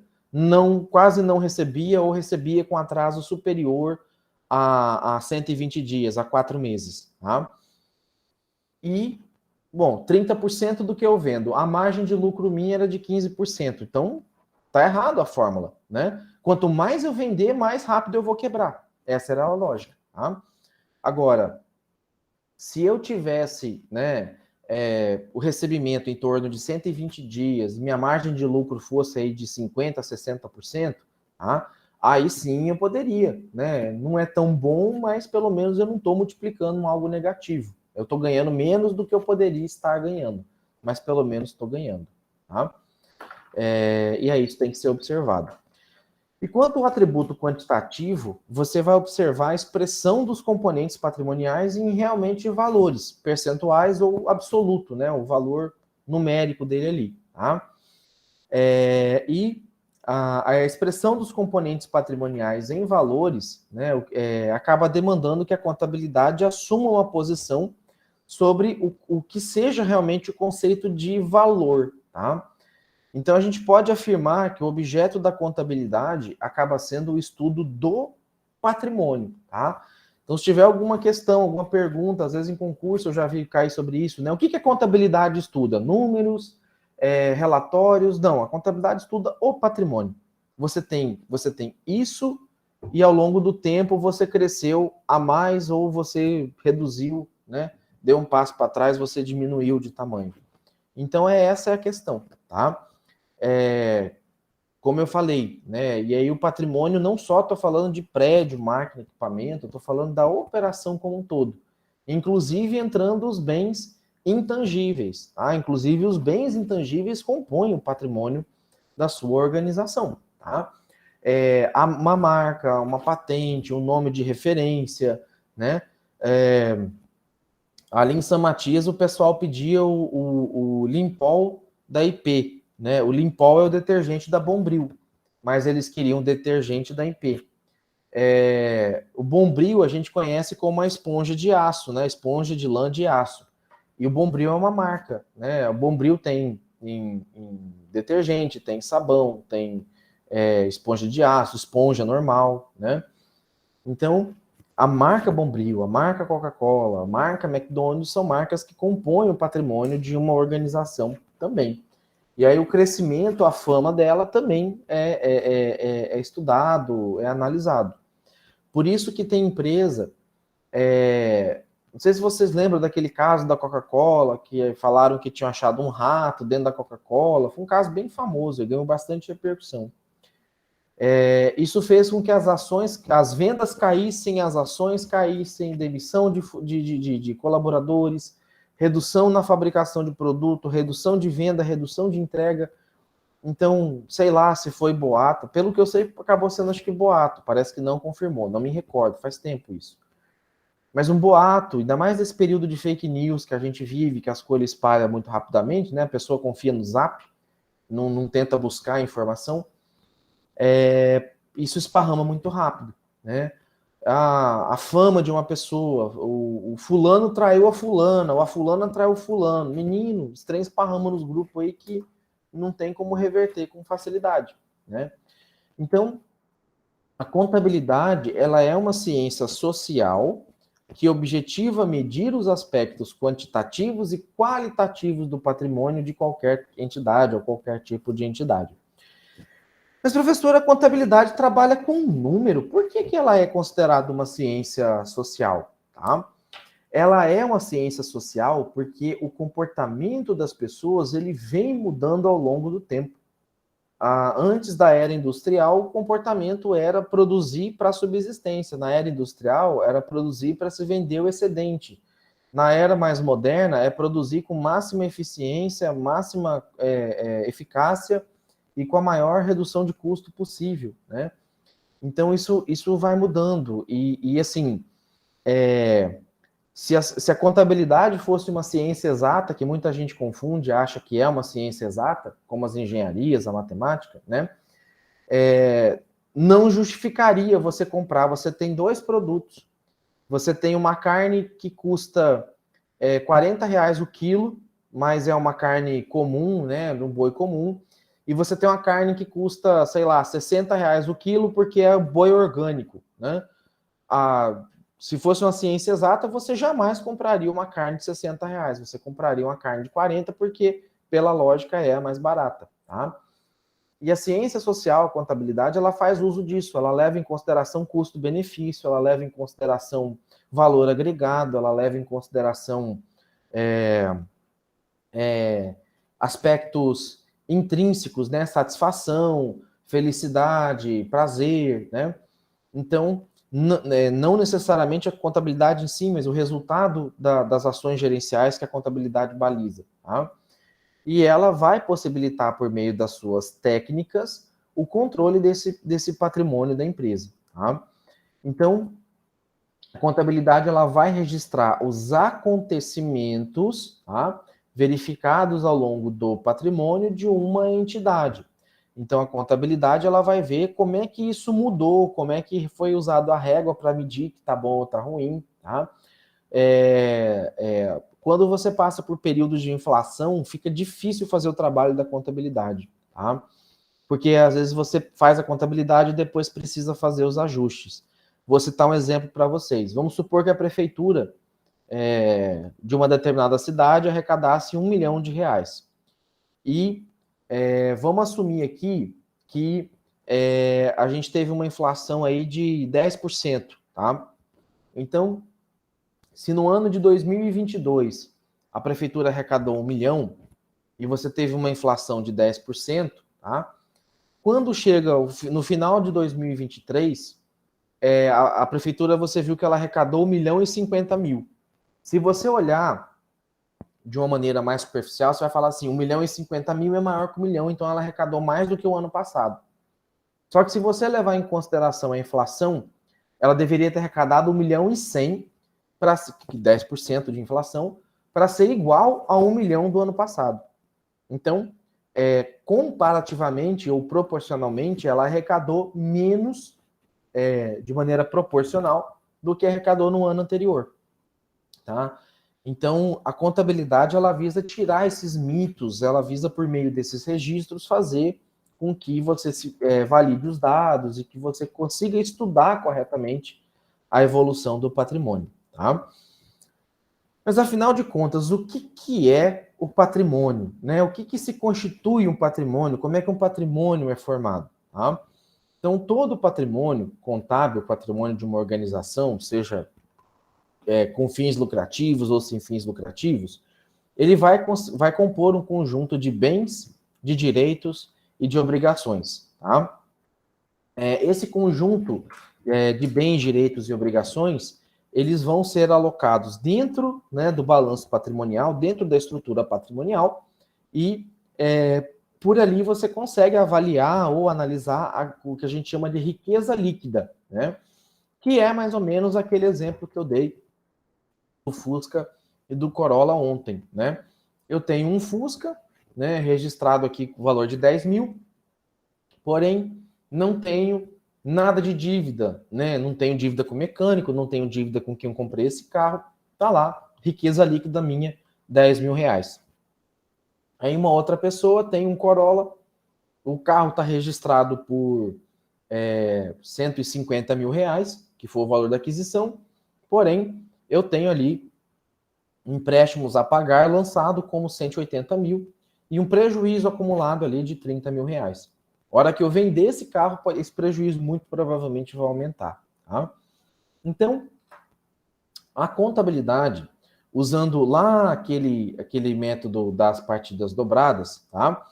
quase não recebia ou recebia com atraso superior a 120 dias, a 4 meses. Tá? E bom, 30% do que eu vendo. A margem de lucro minha era de 15%. Então, tá errado a fórmula, né? Quanto mais eu vender, mais rápido eu vou quebrar. Essa era a lógica, tá? Agora, se eu tivesse, né, o recebimento em torno de 120 dias, minha margem de lucro fosse aí de 50% a 60%, tá? Aí sim eu poderia, né? Não é tão bom, mas pelo menos eu não estou multiplicando algo negativo. Eu estou ganhando menos do que eu poderia estar ganhando, mas pelo menos estou ganhando, tá? E aí isso tem que ser observado. E quanto ao atributo quantitativo, você vai observar a expressão dos componentes patrimoniais em realmente valores, percentuais ou absoluto, né? O valor numérico dele ali, tá? E a expressão dos componentes patrimoniais em valores, né, acaba demandando que a contabilidade assuma uma posição sobre o que seja realmente o conceito de valor, tá? Então, a gente pode afirmar que o objeto da contabilidade acaba sendo o estudo do patrimônio, tá? Então, se tiver alguma questão, alguma pergunta, às vezes em concurso eu já vi cair sobre isso, né? O que a contabilidade estuda? Números, relatórios? Não, a contabilidade estuda o patrimônio. Você tem isso e ao longo do tempo você cresceu a mais ou você reduziu, né? Deu um passo para trás, você diminuiu de tamanho. Então, essa é a questão, tá? Como eu falei, né? E aí o patrimônio não só estou falando de prédio, máquina, equipamento, estou falando da operação como um todo, inclusive entrando os bens intangíveis, tá? Inclusive os bens intangíveis compõem o patrimônio da sua organização, tá? Uma marca, uma patente, um nome de referência, né? Ali em São Matias o pessoal pedia o Limpol da IP, né? O Limpol é o detergente da Bombril, mas eles queriam detergente da IP. O Bombril a gente conhece como a esponja de aço, né? Esponja de lã de aço. E o Bombril é uma marca, né? O Bombril tem em detergente, tem sabão, tem esponja de aço, esponja normal, né? Então, a marca Bombril, a marca Coca-Cola, a marca McDonald's são marcas que compõem o patrimônio de uma organização também. E aí o crescimento, a fama dela também é estudado, é analisado. Por isso que tem empresa, não sei se vocês lembram daquele caso da Coca-Cola, que falaram que tinham achado um rato dentro da Coca-Cola, foi um caso bem famoso, ganhou bastante repercussão. Isso fez com que as vendas caíssem, as ações caíssem, demissão de colaboradores, redução na fabricação de produto, redução de venda, redução de entrega. Então, sei lá se foi boato. Pelo que eu sei, acabou sendo, acho que boato. Parece que não confirmou, não me recordo, faz tempo isso. Mas um boato, ainda mais nesse período de fake news que a gente vive, que as coisas espalham muito rapidamente, né? A pessoa confia no Zap, não tenta buscar a informação. Isso esparrama muito rápido, né? A fama de uma pessoa, o fulano traiu a fulana, ou a fulana traiu o fulano. Menino, os trem esparramam nos grupos aí que não tem como reverter com facilidade, né? Então, a contabilidade, ela é uma ciência social que objetiva medir os aspectos quantitativos e qualitativos do patrimônio de qualquer entidade ou qualquer tipo de entidade. Mas, professora, a contabilidade trabalha com número. Por que ela é considerada uma ciência social? Tá? Ela é uma ciência social porque o comportamento das pessoas ele vem mudando ao longo do tempo. Antes da era industrial, o comportamento era produzir para subsistência. Na era industrial, era produzir para se vender o excedente. Na era mais moderna, é produzir com máxima eficiência, máxima eficácia e com a maior redução de custo possível, né? Então, isso vai mudando. E assim, se a contabilidade fosse uma ciência exata, que muita gente confunde, acha que é uma ciência exata, como as engenharias, a matemática, né? Não justificaria você comprar. Você tem dois produtos. Você tem uma carne que custa R$ 40 o quilo, mas é uma carne comum, né? Um boi comum. E você tem uma carne que custa, sei lá, R$ 60 o quilo, porque é boi orgânico, né? Se fosse uma ciência exata, você jamais compraria uma carne de R$ 60. Você compraria uma carne de 40, porque, pela lógica, é a mais barata, tá? E a ciência social, a contabilidade, ela faz uso disso, ela leva em consideração custo-benefício, ela leva em consideração valor agregado, ela leva em consideração aspectos intrínsecos, né? Satisfação, felicidade, prazer, né? Então, não necessariamente a contabilidade em si, mas o resultado das ações gerenciais que a contabilidade baliza, tá? E ela vai possibilitar, por meio das suas técnicas, o controle desse patrimônio da empresa. Tá? Então, a contabilidade ela vai registrar os acontecimentos, tá? Verificados ao longo do patrimônio de uma entidade. Então, a contabilidade ela vai ver como é que isso mudou, como é que foi usado a régua para medir que está bom ou está ruim. Tá? Quando você passa por períodos de inflação, fica difícil fazer o trabalho da contabilidade, tá? Porque às vezes você faz a contabilidade e depois precisa fazer os ajustes. Vou citar um exemplo para vocês. Vamos supor que a prefeitura de uma determinada cidade arrecadasse R$ 1 milhão. E vamos assumir aqui que a gente teve uma inflação aí de 10%, tá? Então, se no ano de 2022 a prefeitura arrecadou 1 milhão e você teve uma inflação de 10%, tá? Quando chega no final de 2023, a prefeitura, você viu que ela arrecadou 1 milhão e 50 mil. Se você olhar de uma maneira mais superficial, você vai falar assim, 1 milhão e 50 mil é maior que 1 milhão, então ela arrecadou mais do que o ano passado. Só que se você levar em consideração a inflação, ela deveria ter arrecadado 1 milhão e 100, para 10% de inflação, para ser igual a 1 milhão do ano passado. Então, comparativamente ou proporcionalmente, ela arrecadou menos, de maneira proporcional, do que arrecadou no ano anterior. Tá? Então, a contabilidade, ela visa tirar esses mitos, ela visa, por meio desses registros, fazer com que você valide os dados e que você consiga estudar corretamente a evolução do patrimônio. Tá? Mas, afinal de contas, o que é o patrimônio? Né? O que se constitui um patrimônio? Como é que um patrimônio é formado? Tá? Então, todo patrimônio contábil, patrimônio de uma organização, seja com fins lucrativos ou sem fins lucrativos, ele vai compor um conjunto de bens, de direitos e de obrigações. Tá? Esse conjunto de bens, direitos e obrigações, eles vão ser alocados dentro, né, do balanço patrimonial, dentro da estrutura patrimonial, e por ali você consegue avaliar ou analisar o que a gente chama de riqueza líquida, né, que é mais ou menos aquele exemplo que eu dei do Fusca e do Corolla ontem. Né? Eu tenho um Fusca, né, registrado aqui com o valor de 10 mil, porém não tenho nada de dívida, né? Não tenho dívida com o mecânico, não tenho dívida com quem eu comprei esse carro, tá lá, riqueza líquida minha, 10 mil reais. Aí uma outra pessoa tem um Corolla, o carro está registrado por 150 mil reais, que foi o valor da aquisição, porém eu tenho ali empréstimos a pagar lançado como 180 mil e um prejuízo acumulado ali de 30 mil reais. A hora que eu vender esse carro, esse prejuízo muito provavelmente vai aumentar. Tá? Então, a contabilidade, usando lá aquele método das partidas dobradas, tá?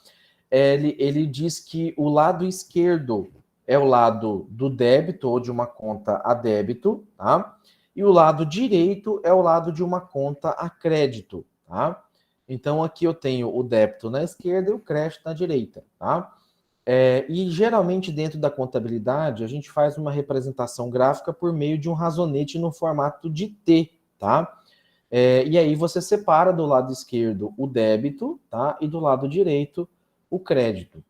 Ele diz que o lado esquerdo é o lado do débito ou de uma conta a débito, tá? E o lado direito é o lado de uma conta a crédito, tá? Então aqui eu tenho o débito na esquerda e o crédito na direita, tá? E geralmente dentro da contabilidade a gente faz uma representação gráfica por meio de um razonete no formato de T, tá? E aí você separa do lado esquerdo o débito, tá? E do lado direito o crédito.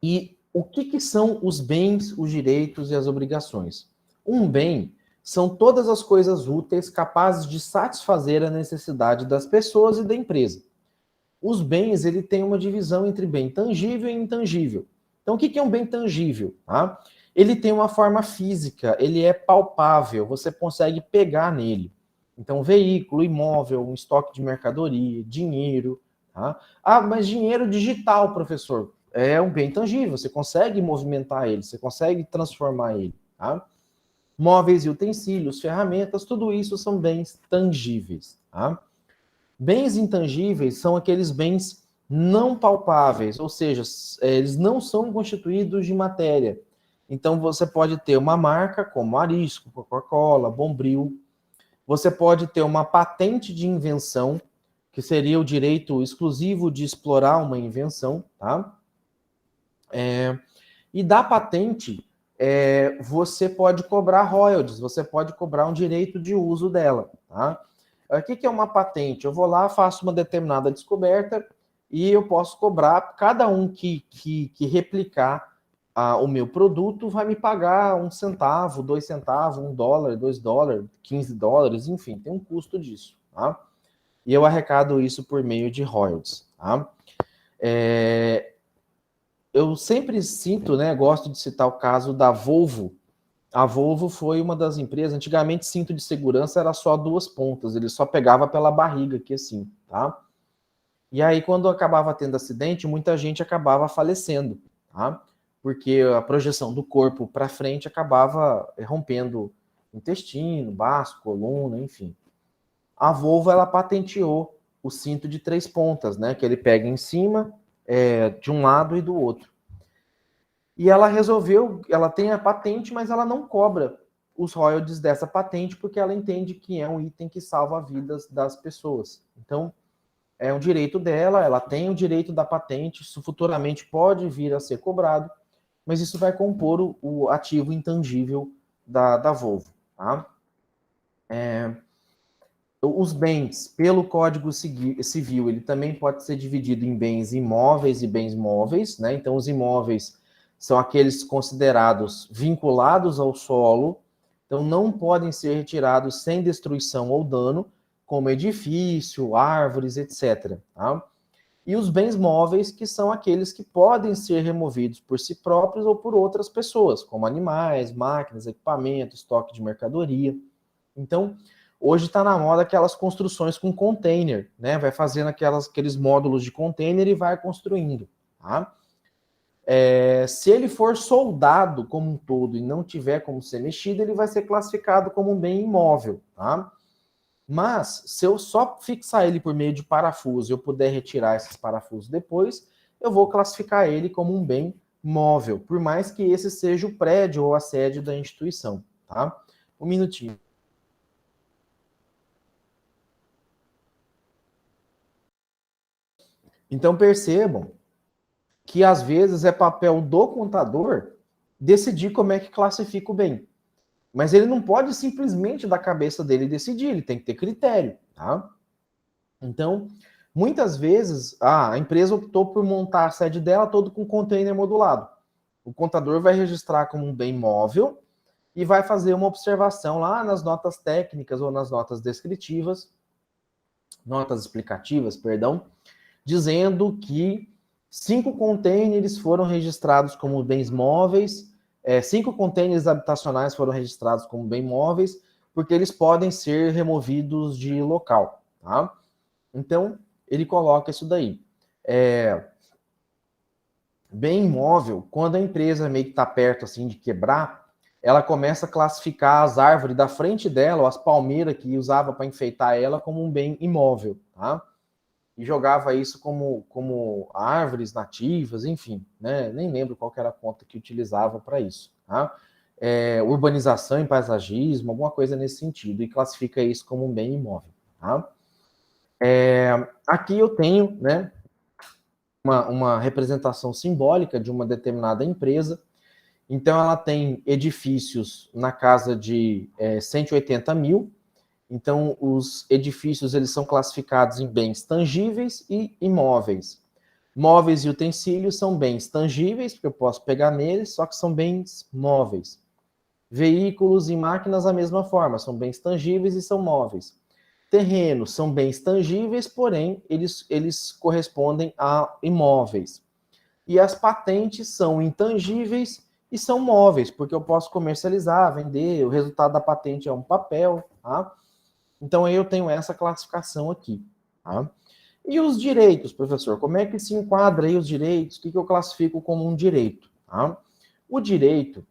E o que são os bens, os direitos e as obrigações? Um bem são todas as coisas úteis capazes de satisfazer a necessidade das pessoas e da empresa. Os bens, ele tem uma divisão entre bem tangível e intangível. Então, o que é um bem tangível? Tá? Ele tem uma forma física, ele é palpável, você consegue pegar nele. Então, veículo, imóvel, um estoque de mercadoria, dinheiro. Tá? Ah, mas dinheiro digital, professor, é um bem tangível, você consegue movimentar ele, você consegue transformar ele. Tá? Móveis e utensílios, ferramentas, tudo isso são bens tangíveis. Tá? Bens intangíveis são aqueles bens não palpáveis, ou seja, eles não são constituídos de matéria. Então você pode ter uma marca como Arisco, Coca-Cola, Bombril. Você pode ter uma patente de invenção, que seria o direito exclusivo de explorar uma invenção, tá? E da patente, você pode cobrar royalties, você pode cobrar um direito de uso dela, tá? O que é uma patente? Eu vou lá, faço uma determinada descoberta e eu posso cobrar, cada um que replicar o meu produto vai me pagar 1 centavo, 2 centavos, $1, $2, $15, enfim, tem um custo disso, tá? E eu arrecado isso por meio de royalties, tá? Eu sempre cito, né, gosto de citar o caso da Volvo. A Volvo foi uma das empresas, antigamente cinto de segurança era só 2 pontas, ele só pegava pela barriga aqui assim, tá? E aí quando acabava tendo acidente, muita gente acabava falecendo, tá? Porque a projeção do corpo para frente acabava rompendo intestino, baço, coluna, enfim. A Volvo, ela patenteou o cinto de 3 pontas, né? Que ele pega em cima, de um lado e do outro. E ela resolveu, ela tem a patente, mas ela não cobra os royalties dessa patente, porque ela entende que é um item que salva vidas das pessoas. Então, é um direito dela, ela tem o direito da patente, isso futuramente pode vir a ser cobrado, mas isso vai compor o ativo intangível da Volvo. Tá? Os bens, pelo Código Civil, ele também pode ser dividido em bens imóveis e bens móveis, né? Então, os imóveis são aqueles considerados vinculados ao solo, então não podem ser retirados sem destruição ou dano, como edifício, árvores, etc. Tá? E os bens móveis, que são aqueles que podem ser removidos por si próprios ou por outras pessoas, como animais, máquinas, equipamentos, estoque de mercadoria. Então, hoje está na moda aquelas construções com container, né? Vai fazendo aqueles módulos de container e vai construindo, tá? Se ele for soldado como um todo e não tiver como ser mexido, ele vai ser classificado como um bem imóvel, tá? Mas, se eu só fixar ele por meio de parafuso e eu puder retirar esses parafusos depois, eu vou classificar ele como um bem móvel, por mais que esse seja o prédio ou a sede da instituição, tá? Um minutinho. Então, percebam que às vezes é papel do contador decidir como é que classifica o bem. Mas ele não pode simplesmente da cabeça dele decidir, ele tem que ter critério, tá? Então, muitas vezes a empresa optou por montar a sede dela todo com container modulado. O contador vai registrar como um bem móvel e vai fazer uma observação lá nas notas técnicas ou nas notas descritivas, notas explicativas, perdão, dizendo que 5 containers foram registrados como bens móveis, 5 containers habitacionais foram registrados como bem móveis, porque eles podem ser removidos de local, tá? Então, ele coloca isso daí. bem imóvel, quando a empresa meio que está perto assim de quebrar, ela começa a classificar as árvores da frente dela, ou as palmeiras que usava para enfeitar ela, como um bem imóvel, tá? E jogava isso como árvores nativas, enfim, né? Nem lembro qual que era a conta que utilizava para isso, tá? Urbanização e paisagismo, alguma coisa nesse sentido, e classifica isso como um bem imóvel, tá? Aqui eu tenho, né, uma representação simbólica de uma determinada empresa. Então, ela tem edifícios na casa de 180 mil. Então, os edifícios eles são classificados em bens tangíveis e imóveis. Móveis e utensílios são bens tangíveis, porque eu posso pegar neles, só que são bens móveis. Veículos e máquinas, da mesma forma, são bens tangíveis e são móveis. Terrenos são bens tangíveis, porém, eles correspondem a imóveis. E as patentes são intangíveis e são móveis, porque eu posso comercializar, vender, o resultado da patente é um papel, tá? Então, eu tenho essa classificação aqui, tá? E os direitos, professor? Como é que se enquadra aí os direitos? O que eu classifico como um direito? Tá? O direito,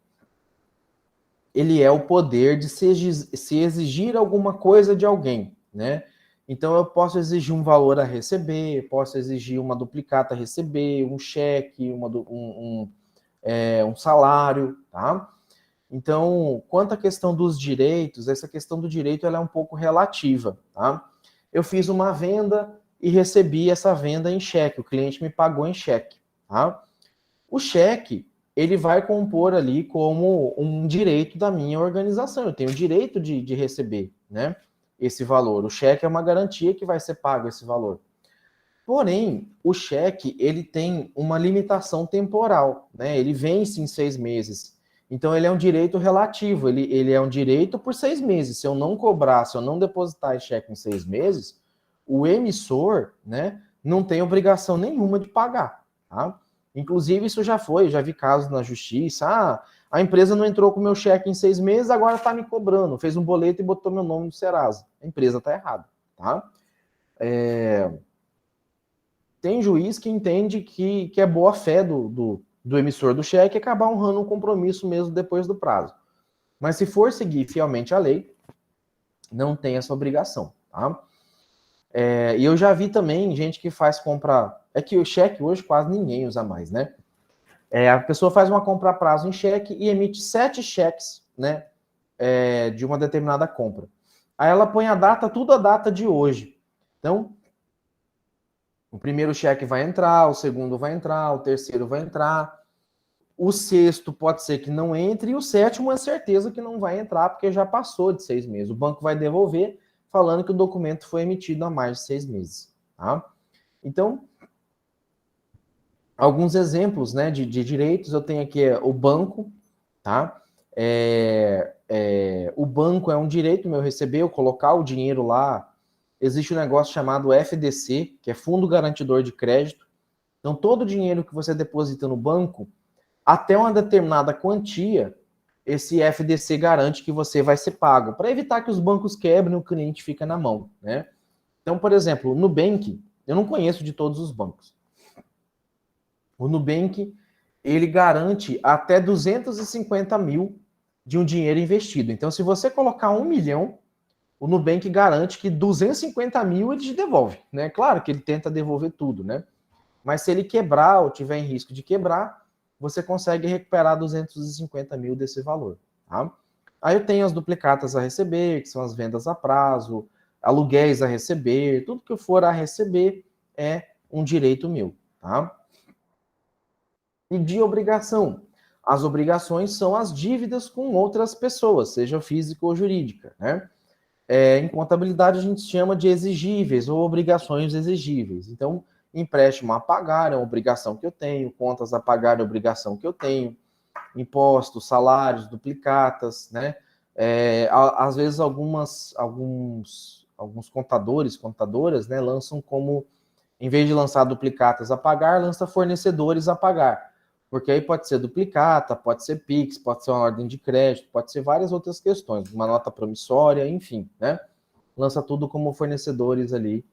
ele é o poder de se exigir alguma coisa de alguém, né? Então, eu posso exigir um valor a receber, posso exigir uma duplicata a receber, um cheque, um salário, tá? Então, quanto à questão dos direitos, essa questão do direito ela é um pouco relativa, tá? Eu fiz uma venda e recebi essa venda em cheque, o cliente me pagou em cheque, tá? O cheque, ele vai compor ali como um direito da minha organização, eu tenho o direito de receber, né, esse valor. O cheque é uma garantia que vai ser pago esse valor. Porém, o cheque, ele tem uma limitação temporal, né? Ele vence em 6 meses. Então, ele é um direito relativo, ele é um direito por 6 meses. Se eu não cobrar, se eu não depositar esse cheque em 6 meses, o emissor, né, não tem obrigação nenhuma de pagar, tá? Inclusive, isso já vi casos na justiça, a empresa não entrou com o meu cheque em 6 meses, agora está me cobrando, fez um boleto e botou meu nome no Serasa. A empresa está errada, tá? Tem juiz que entende que é boa fé do emissor do cheque acabar honrando um compromisso mesmo depois do prazo. Mas se for seguir fielmente a lei, não tem essa obrigação, tá? E eu já vi também gente que faz compra... É que o cheque hoje quase ninguém usa mais, né? A pessoa faz uma compra a prazo em cheque e emite 7 cheques, né? De uma determinada compra. Aí ela põe a data, tudo a data de hoje. Então, o primeiro cheque vai entrar, o segundo vai entrar, o terceiro vai entrar, o sexto pode ser que não entre, e o sétimo é certeza que não vai entrar, porque já passou de 6 meses. O banco vai devolver, falando que o documento foi emitido há mais de 6 meses. Tá? Então, alguns exemplos, né, de direitos, eu tenho aqui o banco, tá? O banco é um direito meu receber, eu colocar o dinheiro lá. Existe um negócio chamado FDC, que é Fundo Garantidor de Crédito. Então, todo o dinheiro que você deposita no banco, até uma determinada quantia, esse FDC garante que você vai ser pago, para evitar que os bancos quebrem e o cliente fica na mão, né? Então, por exemplo, o Nubank, eu não conheço de todos os bancos. O Nubank, ele garante até 250 mil de um dinheiro investido. Então, se você colocar 1 milhão, o Nubank garante que 250 mil ele te devolve, né? Claro que ele tenta devolver tudo, né? Mas se ele quebrar ou tiver em risco de quebrar, você consegue recuperar 250 mil desse valor, tá? Aí eu tenho as duplicatas a receber, que são as vendas a prazo, aluguéis a receber, tudo que for a receber é um direito meu, tá? E de obrigação. As obrigações são as dívidas com outras pessoas, seja física ou jurídica, né? Em contabilidade a gente chama de exigíveis ou obrigações exigíveis. Então, empréstimo a pagar é uma obrigação que eu tenho, contas a pagar é obrigação que eu tenho, impostos, salários, duplicatas, né? Às vezes alguns contadores, contadoras, né, lançam como, em vez de lançar duplicatas a pagar, lança fornecedores a pagar. Porque aí pode ser duplicata, pode ser Pix, pode ser uma ordem de crédito, pode ser várias outras questões, uma nota promissória, enfim, né? Lança tudo como fornecedores ali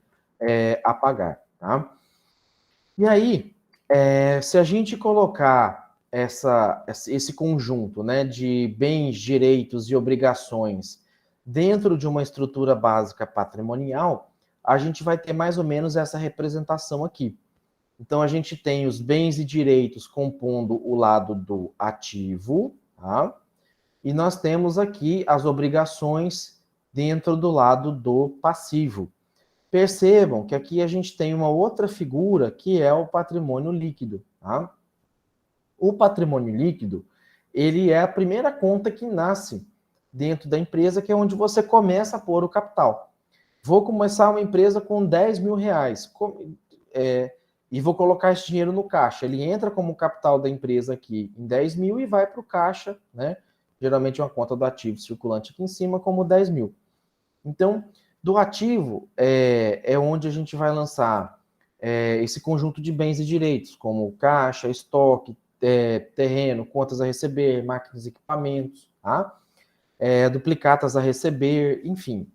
a pagar, tá? E aí, Se a gente colocar esse conjunto, né, de bens, direitos e obrigações dentro de uma estrutura básica patrimonial, a gente vai ter mais ou menos essa representação aqui. Então, a gente tem os bens e direitos compondo o lado do ativo, tá? E nós temos aqui as obrigações dentro do lado do passivo. Percebam que aqui a gente tem uma outra figura que é o patrimônio líquido, tá? O patrimônio líquido, ele é a primeira conta que nasce dentro da empresa, que é onde você começa a pôr o capital. Vou começar uma empresa com 10 mil reais e vou colocar esse dinheiro no caixa. Ele entra como capital da empresa aqui em 10 mil e vai para o caixa, né? Geralmente uma conta do ativo circulante aqui em cima como 10 mil. Então, do ativo é onde a gente vai lançar esse conjunto de bens e direitos, como caixa, estoque, terreno, contas a receber, máquinas e equipamentos, tá? Duplicatas a receber, enfim.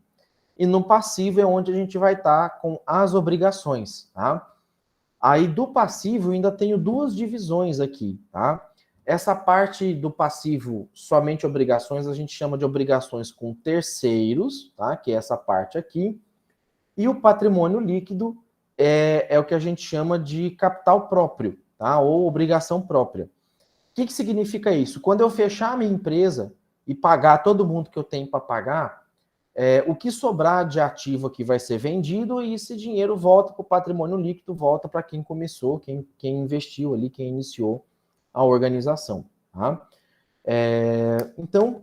E no passivo é onde a gente vai estar com as obrigações, tá? Aí do passivo eu ainda tenho duas divisões aqui, tá? Essa parte do passivo, somente obrigações, a gente chama de obrigações com terceiros, tá? Que é essa parte aqui. E o patrimônio líquido é o que a gente chama de capital próprio, tá? Ou obrigação própria. O que significa isso? Quando eu fechar a minha empresa e pagar todo mundo que eu tenho para pagar, o que sobrar de ativo aqui vai ser vendido e esse dinheiro volta para o patrimônio líquido, volta para quem começou, quem investiu ali, quem iniciou a organização. Tá? Então,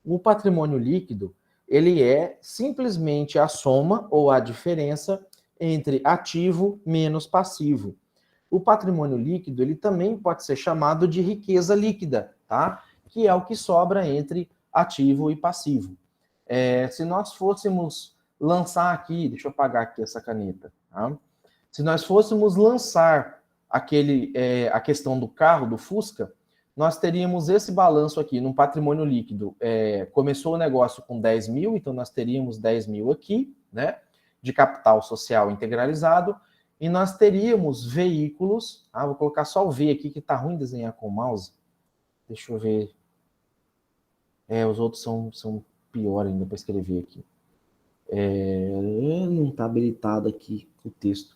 o patrimônio líquido, ele é simplesmente a soma ou a diferença entre ativo menos passivo. O patrimônio líquido, ele também pode ser chamado de riqueza líquida, tá? Que é o que sobra entre ativo e passivo. Se nós fôssemos lançar aqui, deixa eu apagar aqui essa caneta, tá? Se nós fôssemos lançar a questão do carro, do Fusca, nós teríamos esse balanço aqui no patrimônio líquido. Começou o negócio com 10 mil, então nós teríamos 10 mil aqui, né? De capital social integralizado, e nós teríamos veículos. Vou colocar só o V aqui, que tá ruim desenhar com o mouse. Deixa eu ver. Os outros são pior ainda para escrever aqui. Não está habilitado aqui o texto.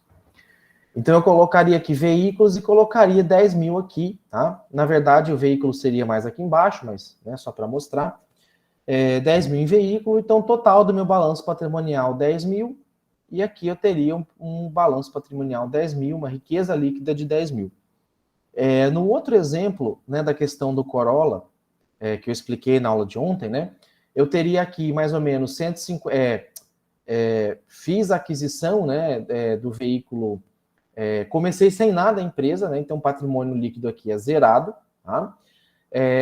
Então eu colocaria aqui veículos e colocaria 10 mil aqui, tá? Na verdade o veículo seria mais aqui embaixo, mas né, só para mostrar. 10 mil em veículo, então total do meu balanço patrimonial 10 mil, e aqui eu teria um balanço patrimonial 10 mil, uma riqueza líquida de 10 mil. No outro exemplo, né, da questão do Corolla, que eu expliquei na aula de ontem, né? Eu teria aqui mais ou menos 150. Fiz a aquisição, né, do veículo. Comecei sem nada a empresa, né? Então o patrimônio líquido aqui é zerado. Tá?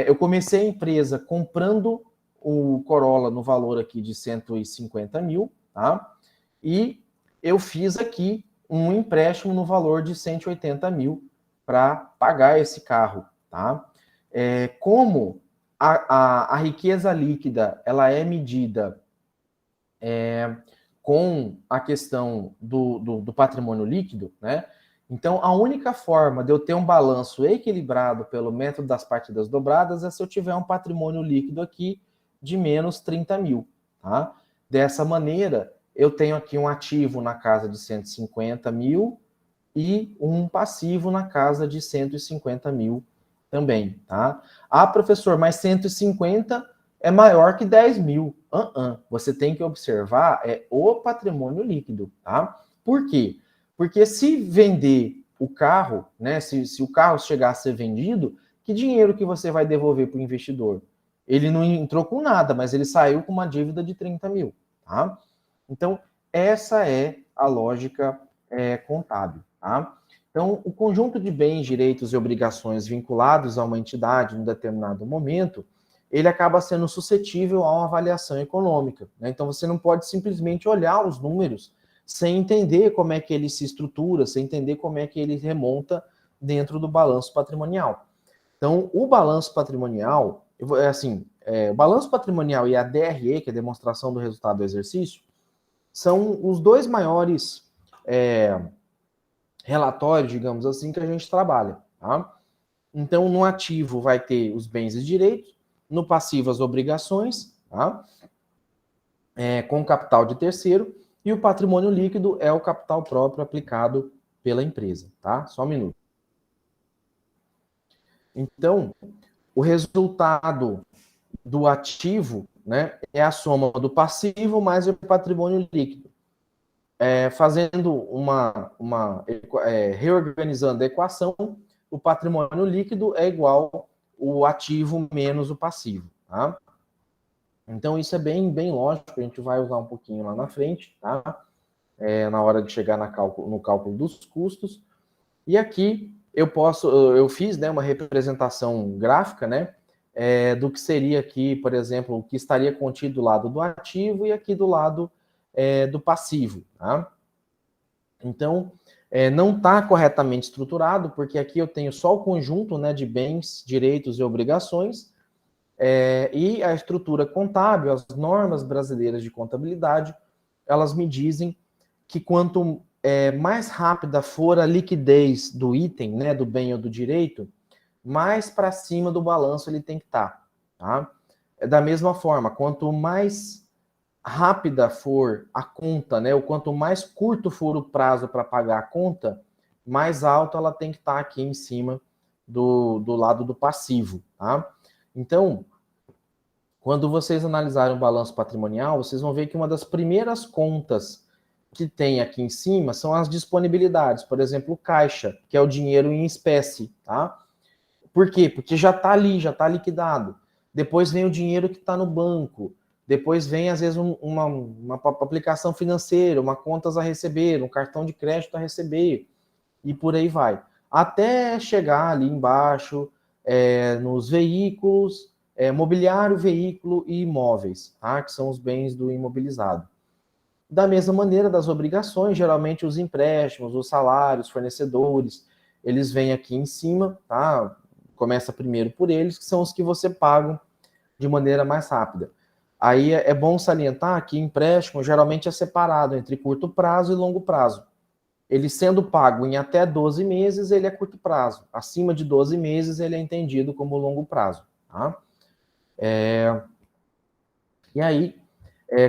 Eu comecei a empresa comprando o Corolla no valor aqui de 150 mil, tá? E eu fiz aqui um empréstimo no valor de 180 mil para pagar esse carro, tá? Como a riqueza líquida ela é medida com a questão do patrimônio líquido, né? Então, a única forma de eu ter um balanço equilibrado pelo método das partidas dobradas é se eu tiver um patrimônio líquido aqui de menos 30 mil, tá? Dessa maneira, eu tenho aqui um ativo na casa de 150 mil e um passivo na casa de 150 mil também, tá? Professor, mas 150 é maior que 10 mil. Você tem que observar o patrimônio líquido, tá? Por quê? Porque se vender o carro, né? Se o carro chegar a ser vendido, que dinheiro que você vai devolver para o investidor? Ele não entrou com nada, mas ele saiu com uma dívida de 30 mil, tá? Então, essa é a lógica contábil, tá? Então, o conjunto de bens, direitos e obrigações vinculados a uma entidade em um determinado momento, ele acaba sendo suscetível a uma avaliação econômica, né? Então, você não pode simplesmente olhar os números sem entender como é que ele se estrutura, sem entender como é que ele remonta dentro do balanço patrimonial. Então, o balanço patrimonial, o balanço patrimonial e a DRE, que é a demonstração do resultado do exercício, são os dois maiores relatório, digamos assim, que a gente trabalha, tá? Então, no ativo vai ter os bens e direitos, no passivo as obrigações, tá? Com capital de terceiro, e o patrimônio líquido é o capital próprio aplicado pela empresa, tá? Só um minuto. Então, o resultado do ativo, né, é a soma do passivo mais o patrimônio líquido. Reorganizando a equação, o patrimônio líquido é igual o ativo menos o passivo, tá? Então, isso é bem lógico, a gente vai usar um pouquinho lá na frente, tá? Na hora de chegar no cálculo dos custos. E aqui eu fiz, né, uma representação gráfica, né, do que seria aqui, por exemplo, o que estaria contido do lado do ativo e aqui do lado do passivo, tá? Então, não está corretamente estruturado, porque aqui eu tenho só o conjunto, né, de bens, direitos e obrigações, e a estrutura contábil, as normas brasileiras de contabilidade, elas me dizem que quanto mais rápida for a liquidez do item, né, do bem ou do direito, mais para cima do balanço ele tem que estar, tá? Da mesma forma, quanto mais rápida for a conta, né, ou quanto mais curto for o prazo para pagar a conta, mais alto ela tem que estar aqui em cima do lado do passivo, tá? Então, quando vocês analisarem o balanço patrimonial, vocês vão ver que uma das primeiras contas que tem aqui em cima são as disponibilidades. Por exemplo, o caixa, que é o dinheiro em espécie, tá? Por quê? Porque já está ali, já está liquidado. Depois vem o dinheiro que está no banco. Depois vem, às vezes, uma aplicação financeira, uma contas a receber, um cartão de crédito a receber, e por aí vai. Até chegar ali embaixo, nos veículos, mobiliário, veículo e imóveis, tá? Que são os bens do imobilizado. Da mesma maneira, das obrigações, geralmente os empréstimos, os salários, fornecedores, eles vêm aqui em cima, tá? Começa primeiro por eles, que são os que você paga de maneira mais rápida. Aí é bom salientar que empréstimo geralmente é separado entre curto prazo e longo prazo. Ele sendo pago em até 12 meses, ele é curto prazo. Acima de 12 meses, ele é entendido como longo prazo, tá? E aí,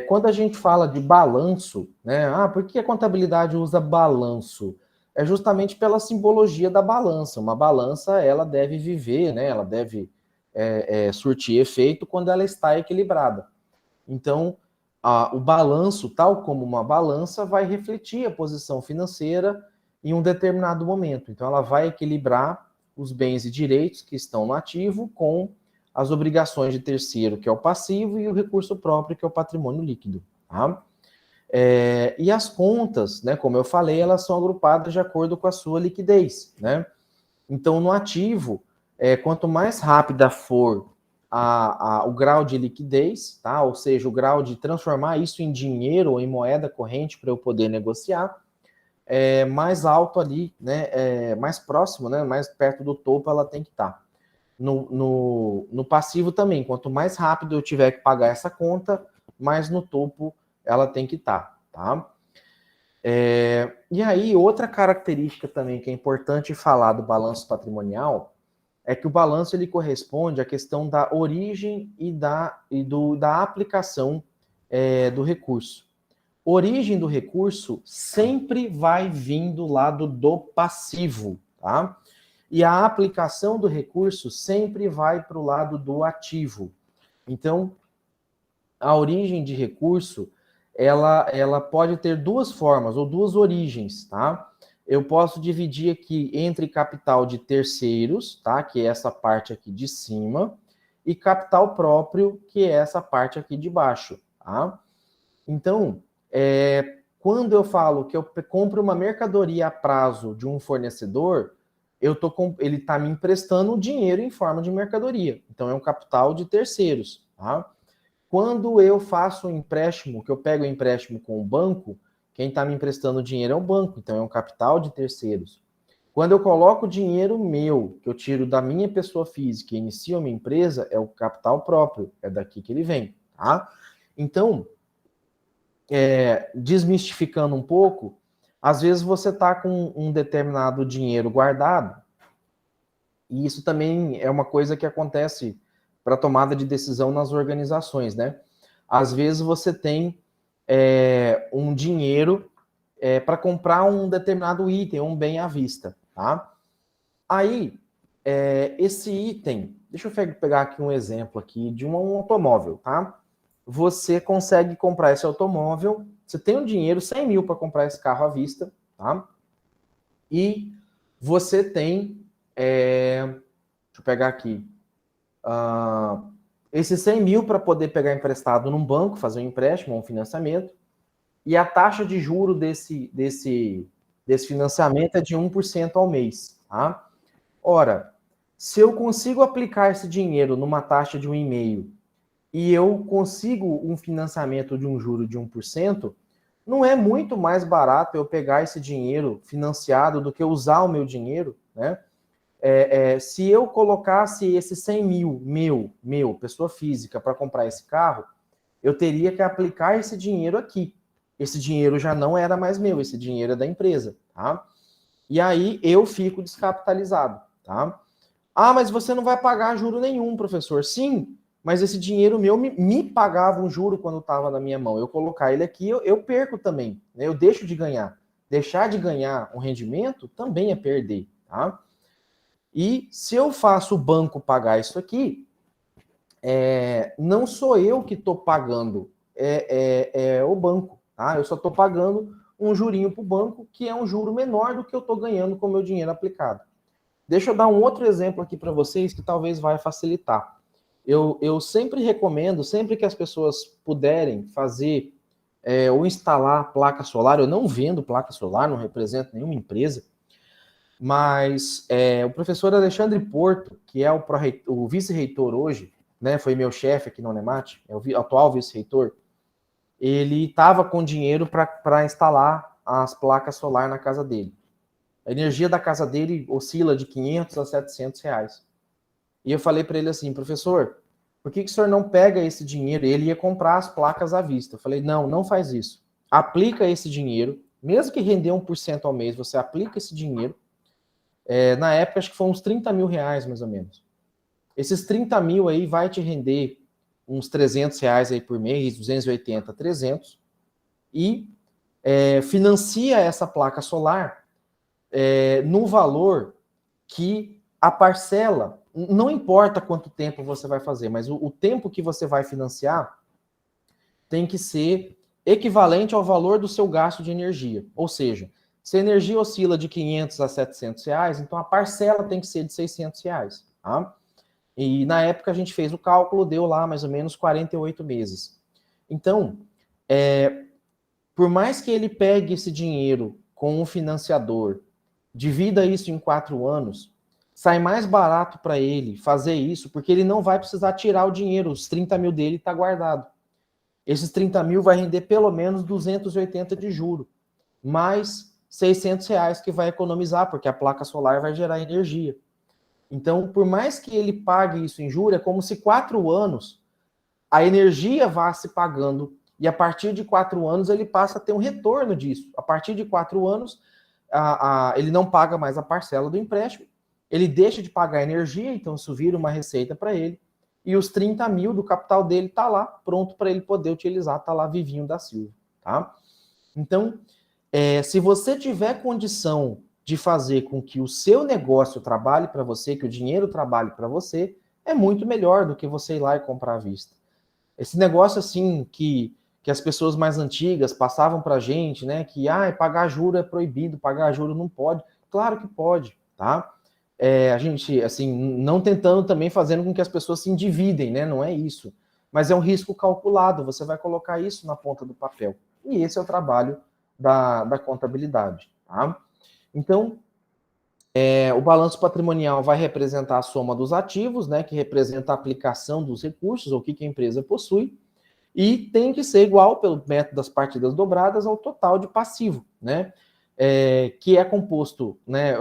quando a gente fala de balanço, né? Por que a contabilidade usa balanço? É justamente pela simbologia da balança. Uma balança, ela deve viver, né? Ela deve surtir efeito quando ela está equilibrada. Então, o balanço, tal como uma balança, vai refletir a posição financeira em um determinado momento. Então, ela vai equilibrar os bens e direitos que estão no ativo com as obrigações de terceiro, que é o passivo, e o recurso próprio, que é o patrimônio líquido. Tá? E as contas, né, como eu falei, elas são agrupadas de acordo com a sua liquidez. Né? Então, no ativo, quanto mais rápida for o grau de liquidez, tá? Ou seja, o grau de transformar isso em dinheiro ou em moeda corrente para eu poder negociar, mais alto ali, né? Mais próximo, né? Mais perto do topo ela tem que estar. No passivo também, quanto mais rápido eu tiver que pagar essa conta, mais no topo ela tem que estar, tá? E aí, outra característica também que é importante falar do balanço patrimonial é que o balanço ele corresponde à questão da origem e da aplicação do recurso. Origem do recurso sempre vai vir do lado do passivo, tá? E a aplicação do recurso sempre vai para o lado do ativo. Então, a origem de recurso, ela pode ter duas formas, ou duas origens, tá? Eu posso dividir aqui entre capital de terceiros, tá? Que é essa parte aqui de cima, e capital próprio, que é essa parte aqui de baixo, tá? Então, quando eu falo que eu compro uma mercadoria a prazo de um fornecedor, ele está me emprestando dinheiro em forma de mercadoria. Então, é um capital de terceiros, tá? Quando eu faço um empréstimo, que eu pego um empréstimo com o banco, quem está me emprestando dinheiro é o banco, então é um capital de terceiros. Quando eu coloco dinheiro meu, que eu tiro da minha pessoa física e inicio a minha empresa, é o capital próprio, é daqui que ele vem, tá? Então, desmistificando um pouco, Às vezes você está com um determinado dinheiro guardado, e isso também é uma coisa que acontece para tomada de decisão nas organizações, né? Às vezes você tem um dinheiro para comprar um determinado item, um bem à vista, tá? Aí, esse item, deixa eu pegar aqui um exemplo aqui de um automóvel, tá? Você consegue comprar esse automóvel, você tem um dinheiro, 100 mil para comprar esse carro à vista, tá? E você tem, deixa eu pegar aqui, esses 100 mil para poder pegar emprestado num banco, fazer um empréstimo, um financiamento, e a taxa de juro desse financiamento é de 1% ao mês, tá? Ora, se eu consigo aplicar esse dinheiro numa taxa de 1,5% e eu consigo um financiamento de um juro de 1%, não é muito mais barato eu pegar esse dinheiro financiado do que usar o meu dinheiro, né? Se eu colocasse esse 100 mil, meu, pessoa física, para comprar esse carro, eu teria que aplicar esse dinheiro aqui. Esse dinheiro já não era mais meu, esse dinheiro é da empresa, tá? E aí eu fico descapitalizado, tá? Ah, mas você não vai pagar juro nenhum, professor. Sim, mas esse dinheiro meu me pagava um juro quando estava na minha mão. Eu colocar ele aqui, eu perco também, né? Eu deixo de ganhar. Deixar de ganhar um rendimento também é perder, tá? E se eu faço o banco pagar isso aqui, não sou eu que estou pagando, é o banco, tá? Eu só estou pagando um jurinho para o banco, que é um juro menor do que eu estou ganhando com o meu dinheiro aplicado. Deixa eu dar um outro exemplo aqui para vocês que talvez vai facilitar. Eu sempre recomendo, sempre que as pessoas puderem fazer ou instalar placa solar, eu não vendo placa solar, não represento nenhuma empresa, mas o professor Alexandre Porto, que é o vice-reitor hoje, né, foi meu chefe aqui na Unemat, é o atual vice-reitor, ele estava com dinheiro para instalar as placas solar na casa dele. A energia da casa dele oscila de 500 a 700 reais. E eu falei para ele assim, professor, por que o senhor não pega esse dinheiro? Ele ia comprar as placas à vista. Eu falei, não faz isso. Aplica esse dinheiro, mesmo que render 1% ao mês, você aplica esse dinheiro. Na época, acho que foi uns 30 mil reais, mais ou menos. Esses 30 mil aí vai te render uns 300 reais aí por mês, 280, 300. E financia essa placa solar no valor que a parcela, não importa quanto tempo você vai fazer, mas o tempo que você vai financiar tem que ser equivalente ao valor do seu gasto de energia. Ou seja, se a energia oscila de 500 a 700 reais, então a parcela tem que ser de 600 reais. Tá? E na época a gente fez o cálculo, deu lá mais ou menos 48 meses. Então, por mais que ele pegue esse dinheiro com um financiador, divida isso em 4 anos, sai mais barato para ele fazer isso, porque ele não vai precisar tirar o dinheiro, os 30 mil dele está guardado. Esses 30 mil vai render pelo menos 280 de juro, mais 600 reais que vai economizar, porque a placa solar vai gerar energia. Então, por mais que ele pague isso em juros, é como se 4 anos a energia vá se pagando, e a partir de 4 anos ele passa a ter um retorno disso. A partir de 4 anos, ele não paga mais a parcela do empréstimo, ele deixa de pagar a energia, então isso vira uma receita para ele, e os 30 mil do capital dele está lá, pronto para ele poder utilizar, está lá vivinho da Silva. Tá? Então, se você tiver condição de fazer com que o seu negócio trabalhe para você, que o dinheiro trabalhe para você, é muito melhor do que você ir lá e comprar à vista. Esse negócio assim que as pessoas mais antigas passavam para a gente, né, que pagar juro é proibido, pagar juro não pode. Claro que pode, tá? A gente, assim, não tentando também fazendo com que as pessoas se endividem, né? Não é isso. Mas é um risco calculado, você vai colocar isso na ponta do papel. E esse é o trabalho da contabilidade, tá? Então, o balanço patrimonial vai representar a soma dos ativos, né, que representa a aplicação dos recursos, ou o que a empresa possui, e tem que ser igual, pelo método das partidas dobradas, ao total de passivo, né, que é composto, né,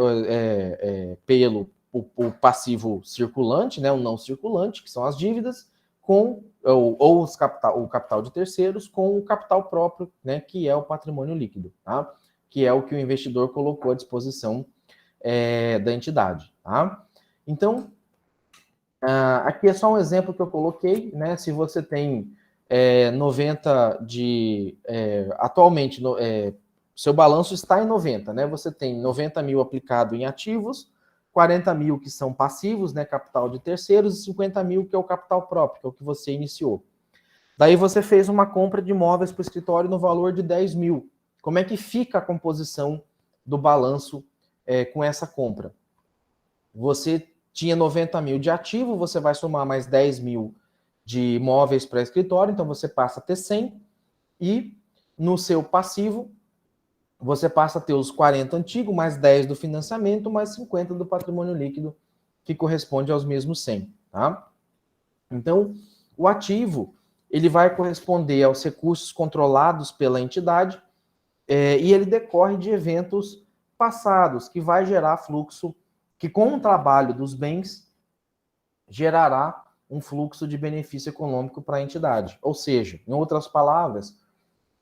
pelo o passivo circulante, né, o não circulante, que são as dívidas, com ou o capital de terceiros, com o capital próprio, né, que é o patrimônio líquido, tá? que é o que o investidor colocou à disposição da entidade. Tá? Então, aqui é só um exemplo que eu coloquei, né? Se você tem 90 atualmente, seu balanço está em 90, né? Você tem 90 mil aplicado em ativos, 40 mil que são passivos, né? Capital de terceiros, e 50 mil que é o capital próprio, que é o que você iniciou. Daí você fez uma compra de imóveis para o escritório no valor de 10 mil. Como é que fica a composição do balanço com essa compra? Você tinha 90 mil de ativo, você vai somar mais 10 mil de imóveis para escritório, então você passa a ter 100, e no seu passivo, você passa a ter os 40 antigos, mais 10 do financiamento, mais 50 do patrimônio líquido, que corresponde aos mesmos 100. Tá? Então, o ativo, ele vai corresponder aos recursos controlados pela entidade, e ele decorre de eventos passados, que vai gerar fluxo, que com o trabalho dos bens, gerará um fluxo de benefício econômico para a entidade. Ou seja, em outras palavras,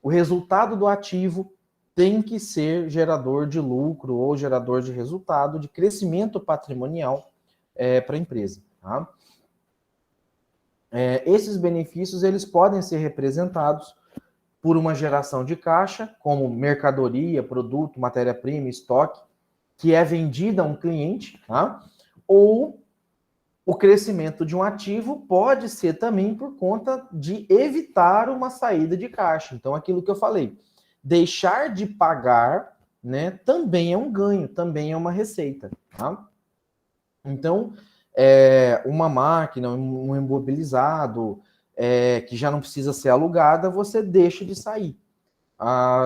o resultado do ativo tem que ser gerador de lucro ou gerador de resultado, de crescimento patrimonial para a empresa. Tá? Esses benefícios eles podem ser representados por uma geração de caixa, como mercadoria, produto, matéria-prima, estoque, que é vendida a um cliente, tá? Ou o crescimento de um ativo pode ser também por conta de evitar uma saída de caixa. Então, aquilo que eu falei, deixar de pagar, né, também é um ganho, também é uma receita. Tá? Então, uma máquina, um imobilizado, que já não precisa ser alugada, você deixa de sair.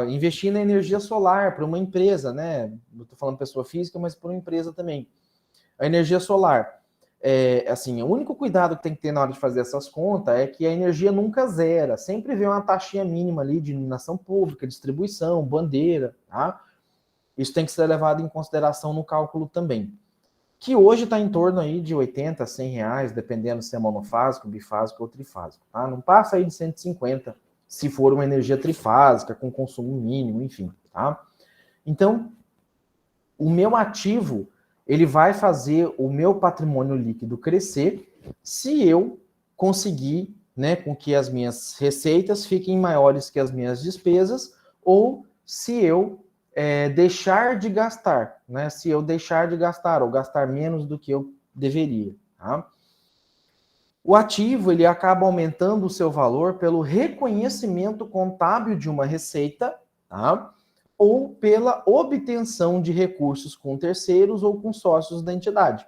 Investir na energia solar para uma empresa, né? Não estou falando pessoa física, mas para uma empresa também. A energia solar, assim, o único cuidado que tem que ter na hora de fazer essas contas é que a energia nunca zera, sempre vem uma taxinha mínima ali de iluminação pública, distribuição, bandeira, tá? Isso tem que ser levado em consideração no cálculo também. Que hoje está em torno aí de 80, 100 reais, dependendo se é monofásico, bifásico ou trifásico, tá? Não passa aí de 150, se for uma energia trifásica, com consumo mínimo, enfim, tá? Então, o meu ativo, ele vai fazer o meu patrimônio líquido crescer se eu conseguir, né, com que as minhas receitas fiquem maiores que as minhas despesas, ou se eu deixar de gastar, né? Se eu deixar de gastar ou gastar menos do que eu deveria, tá? O ativo, ele acaba aumentando o seu valor pelo reconhecimento contábil de uma receita, tá? Ou pela obtenção de recursos com terceiros ou com sócios da entidade.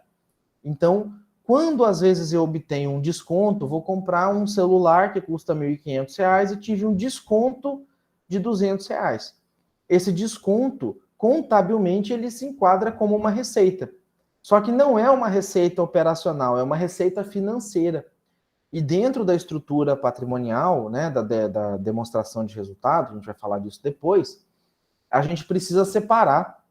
Então, quando às vezes eu obtenho um desconto, vou comprar um celular que custa R$ 1.500 e tive um desconto de R$ 200. Esse desconto, contabilmente, ele se enquadra como uma receita. Só que não é uma receita operacional, é uma receita financeira. E dentro da estrutura patrimonial, né, da demonstração de resultado, a gente vai falar disso depois, a gente precisa separar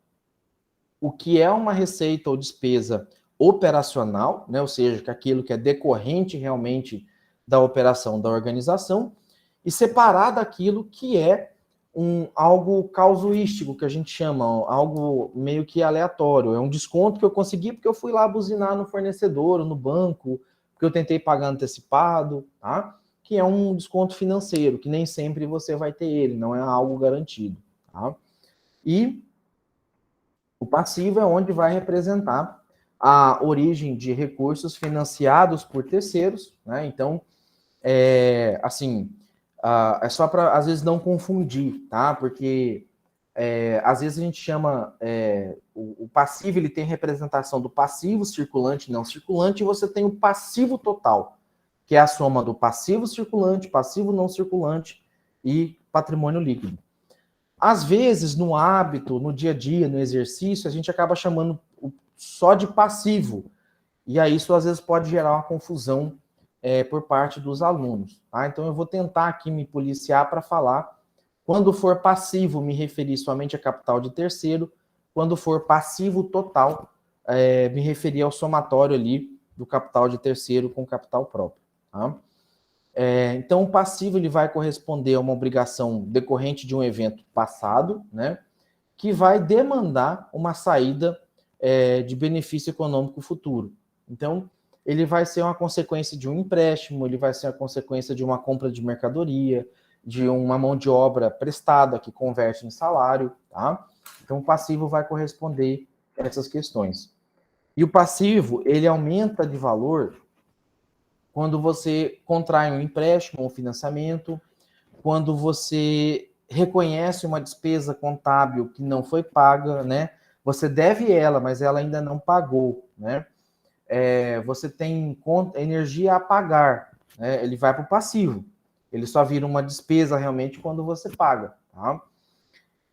o que é uma receita ou despesa operacional, né, ou seja, aquilo que é decorrente realmente da operação da organização, e separar daquilo que é algo casuístico, que a gente chama, algo meio que aleatório. É um desconto que eu consegui porque eu fui lá buzinar no fornecedor, ou no banco, porque eu tentei pagar antecipado, tá? Que é um desconto financeiro, que nem sempre você vai ter ele, não é algo garantido. Tá? E o passivo é onde vai representar a origem de recursos financiados por terceiros, né? Então, assim, é só para, às vezes, não confundir, tá? Porque, às vezes, a gente chama, o passivo, ele tem representação do passivo circulante e não circulante, e você tem o passivo total, que é a soma do passivo circulante, passivo não circulante e patrimônio líquido. Às vezes, no hábito, no dia a dia, no exercício, a gente acaba chamando só de passivo, e aí isso às vezes pode gerar uma confusão por parte dos alunos. Tá? Então eu vou tentar aqui me policiar para falar, quando for passivo, me referir somente a capital de terceiro, quando for passivo total, me referir ao somatório ali do capital de terceiro com capital próprio. Tá? Então, o passivo ele vai corresponder a uma obrigação decorrente de um evento passado, né? que vai demandar uma saída de benefício econômico futuro. Então, ele vai ser uma consequência de um empréstimo, ele vai ser a consequência de uma compra de mercadoria, de uma mão de obra prestada que converte em salário, tá? Então, o passivo vai corresponder a essas questões. E o passivo, ele aumenta de valor quando você contrai um empréstimo ou financiamento, quando você reconhece uma despesa contábil que não foi paga, né? Você deve ela, mas ela ainda não pagou, né? Você tem energia a pagar, né? Ele vai para o passivo. Ele só vira uma despesa realmente quando você paga, tá?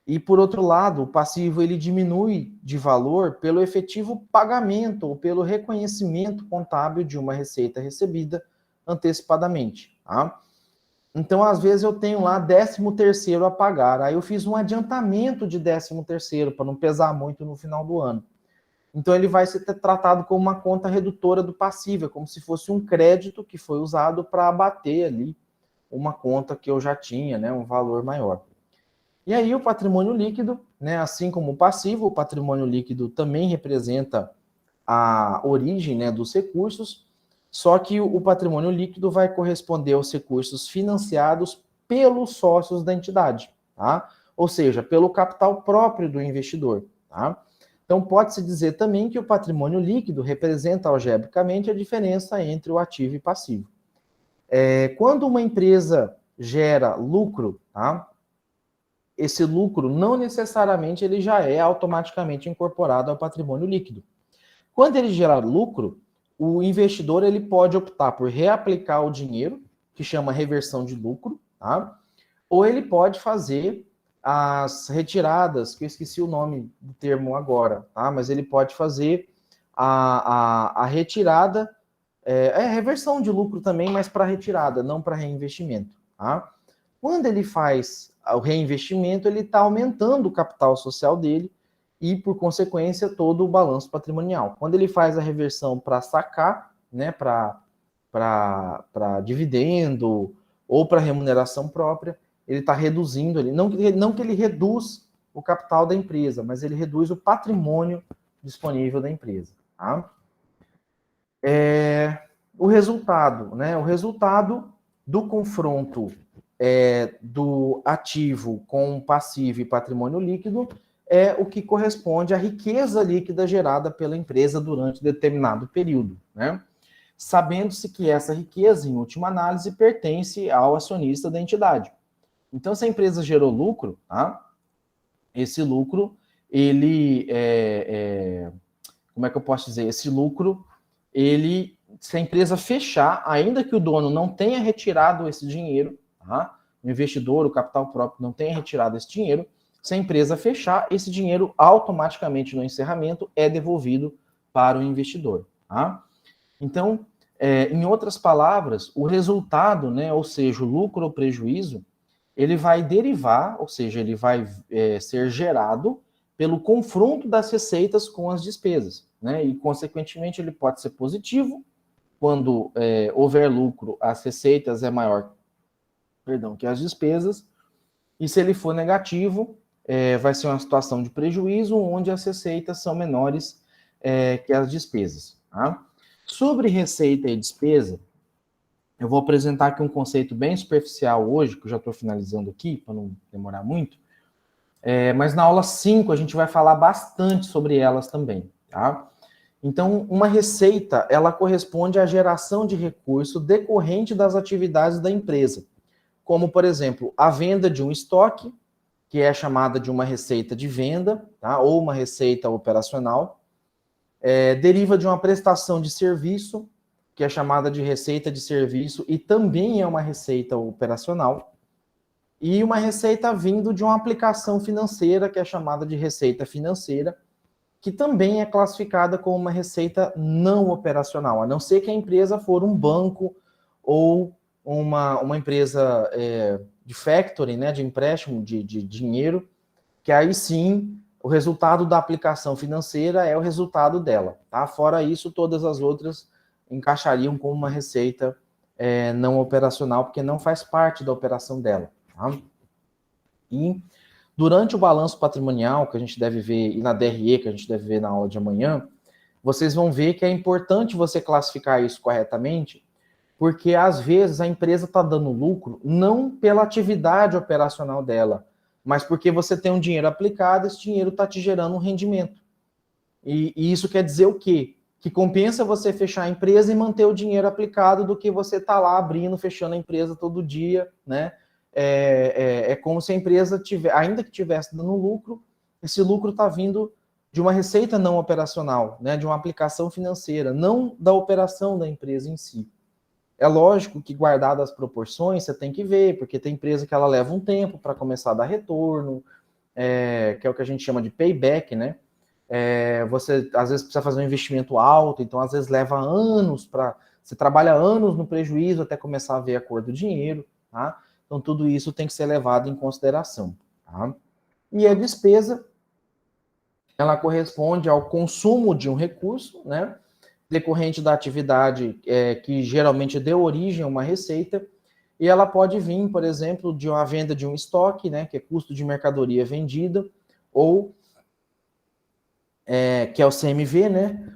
E por outro lado, o passivo ele diminui de valor pelo efetivo pagamento ou pelo reconhecimento contábil de uma receita recebida antecipadamente, tá? Então, às vezes, eu tenho lá 13º a pagar. Aí eu fiz um adiantamento de 13º para não pesar muito no final do ano. Então, ele vai ser tratado como uma conta redutora do passivo, como se fosse um crédito que foi usado para abater ali uma conta que eu já tinha, né, um valor maior. E aí o patrimônio líquido, né, assim como o passivo, o patrimônio líquido também representa a origem, né, dos recursos, só que o patrimônio líquido vai corresponder aos recursos financiados pelos sócios da entidade, tá? Ou seja, pelo capital próprio do investidor, tá? Então, pode-se dizer também que o patrimônio líquido representa algebricamente a diferença entre o ativo e passivo. Quando uma empresa gera lucro, tá? Esse lucro não necessariamente ele já é automaticamente incorporado ao patrimônio líquido. Quando ele gerar lucro, o investidor ele pode optar por reaplicar o dinheiro, que chama reversão de lucro, tá? Ou ele pode fazer as retiradas, que eu esqueci o nome do termo agora, tá? Mas ele pode fazer a retirada, reversão de lucro também, mas para retirada, não para reinvestimento, tá? Quando ele faz o reinvestimento, ele está aumentando o capital social dele e, por consequência, todo o balanço patrimonial. Quando ele faz a reversão para sacar, né, para dividendo ou para remuneração própria, ele está reduzindo, não que ele reduz o capital da empresa, mas ele reduz o patrimônio disponível da empresa. Tá? O resultado, né? O resultado do confronto do ativo com passivo e patrimônio líquido é o que corresponde à riqueza líquida gerada pela empresa durante determinado período, né? Sabendo-se que essa riqueza, em última análise, pertence ao acionista da entidade. Então, se a empresa gerou lucro, tá? Esse lucro, ele como é que eu posso dizer? Esse lucro, se a empresa fechar, ainda que o dono não tenha retirado esse dinheiro, tá? O investidor, o capital próprio não tenha retirado esse dinheiro, se a empresa fechar, esse dinheiro automaticamente no encerramento é devolvido para o investidor, tá? Então, em outras palavras, o resultado, né, ou seja, o lucro ou prejuízo, ele vai derivar, ou seja, ele vai ser gerado pelo confronto das receitas com as despesas, né? E, consequentemente, ele pode ser positivo, quando houver lucro, as receitas é maior, que as despesas, e se ele for negativo, vai ser uma situação de prejuízo, onde as receitas são menores que as despesas. Tá? Sobre receita e despesa, eu vou apresentar aqui um conceito bem superficial hoje, que eu já estou finalizando aqui, para não demorar muito, mas na aula 5 a gente vai falar bastante sobre elas também, tá? Então, uma receita, ela corresponde à geração de recurso decorrente das atividades da empresa, como, por exemplo, a venda de um estoque, que é chamada de uma receita de venda, tá? Ou uma receita operacional, deriva de uma prestação de serviço, que é chamada de receita de serviço, e também é uma receita operacional, e uma receita vindo de uma aplicação financeira, que é chamada de receita financeira, que também é classificada como uma receita não operacional, a não ser que a empresa for um banco ou uma empresa de factoring, né, de empréstimo de dinheiro, que aí sim o resultado da aplicação financeira é o resultado dela. Tá? Fora isso, todas as outras encaixariam como uma receita não operacional, porque não faz parte da operação dela. Tá? E Durante o balanço patrimonial, que a gente deve ver, e na DRE, que a gente deve ver na aula de amanhã, vocês vão ver que é importante você classificar isso corretamente, porque às vezes a empresa está dando lucro não pela atividade operacional dela, mas porque você tem um dinheiro aplicado, esse dinheiro está te gerando um rendimento. E isso quer dizer o quê? Que compensa você fechar a empresa e manter o dinheiro aplicado do que você tá lá abrindo, fechando a empresa todo dia, né? É como se a empresa tiver, ainda que tivesse dando lucro, esse lucro está vindo de uma receita não operacional, né? De uma aplicação financeira, não da operação da empresa em si. É lógico que, guardado as proporções, você tem que ver, porque tem empresa que ela leva um tempo para começar a dar retorno, que é o que a gente chama de payback, né? Você às vezes precisa fazer um investimento alto, então às vezes leva anos para. Você trabalha anos no prejuízo até começar a ver a cor do dinheiro, tá? Então tudo isso tem que ser levado em consideração, tá? E a despesa, ela corresponde ao consumo de um recurso, né? Decorrente da atividade que geralmente deu origem a uma receita, e ela pode vir, por exemplo, de uma venda de um estoque, né? Que é custo de mercadoria vendida, ou que é o CMV, né?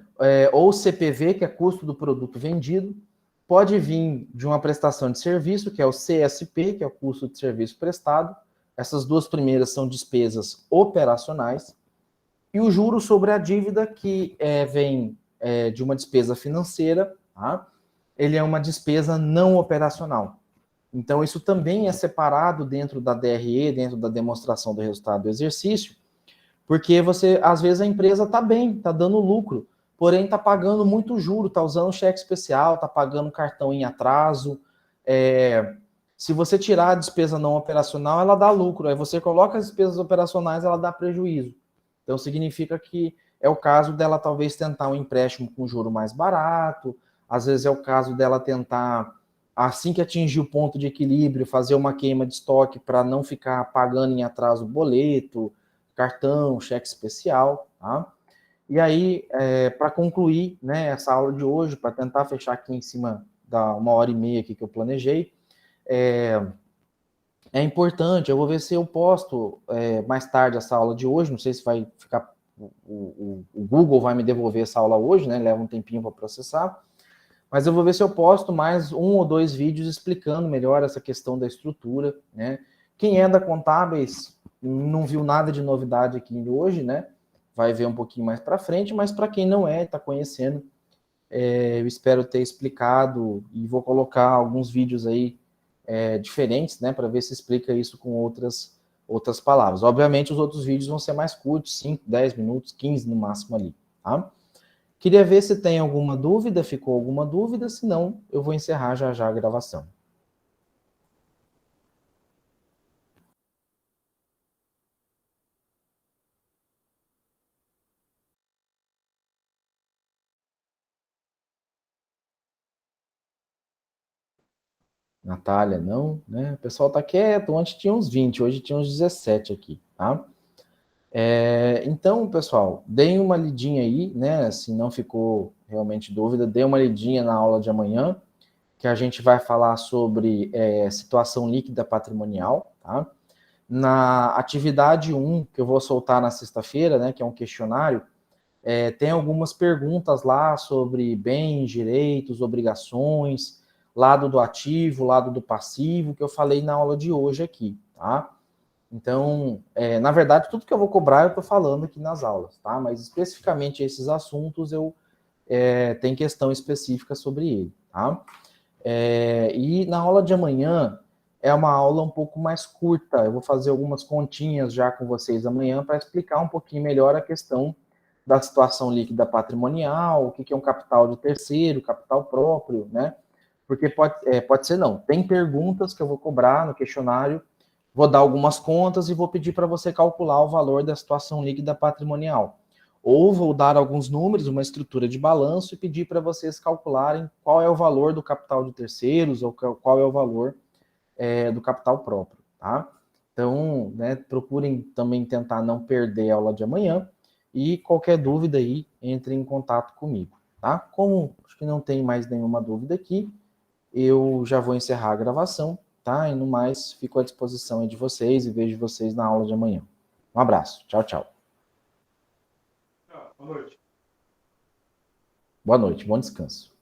Ou CPV, que é custo do produto vendido. Pode vir de uma prestação de serviço, que é o CSP, que é o custo de serviço prestado. Essas duas primeiras são despesas operacionais. E o juro sobre a dívida, que vem de uma despesa financeira, tá? Ele é uma despesa não operacional. Então, isso também é separado dentro da DRE, dentro da demonstração do resultado do exercício, porque você, às vezes, a empresa está bem, está dando lucro, porém está pagando muito juro, está usando cheque especial, está pagando cartão em atraso. Se você tirar a despesa não operacional, ela dá lucro. Aí você coloca as despesas operacionais, ela dá prejuízo. Então, significa que é o caso dela talvez tentar um empréstimo com juro mais barato, às vezes é o caso dela tentar, assim que atingir o ponto de equilíbrio, fazer uma queima de estoque para não ficar pagando em atraso boleto, cartão, cheque especial, tá? E aí, para concluir, né, essa aula de hoje, para tentar fechar aqui em cima da 1h30 aqui que eu planejei, é importante, eu vou ver se eu posto mais tarde essa aula de hoje, não sei se vai ficar, o Google vai me devolver essa aula hoje, né, leva um tempinho para processar, mas eu vou ver se eu posto mais 1 ou 2 vídeos explicando melhor essa questão da estrutura, né. Quem é da Contábeis não viu nada de novidade aqui hoje, né, vai ver um pouquinho mais para frente, mas para quem não está conhecendo, eu espero ter explicado e vou colocar alguns vídeos aí diferentes, né, para ver se explica isso com outras palavras. Obviamente, os outros vídeos vão ser mais curtos, 5, 10 minutos, 15 no máximo ali, tá? Queria ver se tem alguma dúvida, ficou alguma dúvida, senão eu vou encerrar já já a gravação. Natália, não, né? O pessoal tá quieto, ontem tinha uns 20, hoje tinha uns 17 aqui, tá? Então, pessoal, deem uma lidinha aí, né? Se não ficou realmente dúvida, dê uma lidinha na aula de amanhã, que a gente vai falar sobre situação líquida patrimonial, tá? Na atividade 1, que eu vou soltar na sexta-feira, né, que é um questionário, tem algumas perguntas lá sobre bens, direitos, obrigações, lado do ativo, lado do passivo, que eu falei na aula de hoje aqui, tá? Então, na verdade, tudo que eu vou cobrar eu estou falando aqui nas aulas, tá? Mas especificamente esses assuntos eu tenho questão específica sobre ele, tá? E na aula de amanhã é uma aula um pouco mais curta. Eu vou fazer algumas continhas já com vocês amanhã para explicar um pouquinho melhor a questão da situação líquida patrimonial, o que é um capital de terceiro, capital próprio, né? Porque pode ser não. Tem perguntas que eu vou cobrar no questionário, vou dar algumas contas e vou pedir para você calcular o valor da situação líquida patrimonial. Ou vou dar alguns números, uma estrutura de balanço e pedir para vocês calcularem qual é o valor do capital de terceiros ou qual é o valor do capital próprio, tá? Então, né, procurem também tentar não perder a aula de amanhã e qualquer dúvida aí, entre em contato comigo, tá? Como acho que não tem mais nenhuma dúvida aqui, eu já vou encerrar a gravação, tá? E no mais, fico à disposição aí de vocês e vejo vocês na aula de amanhã. Um abraço. Tchau, tchau. Boa noite. Boa noite, bom descanso.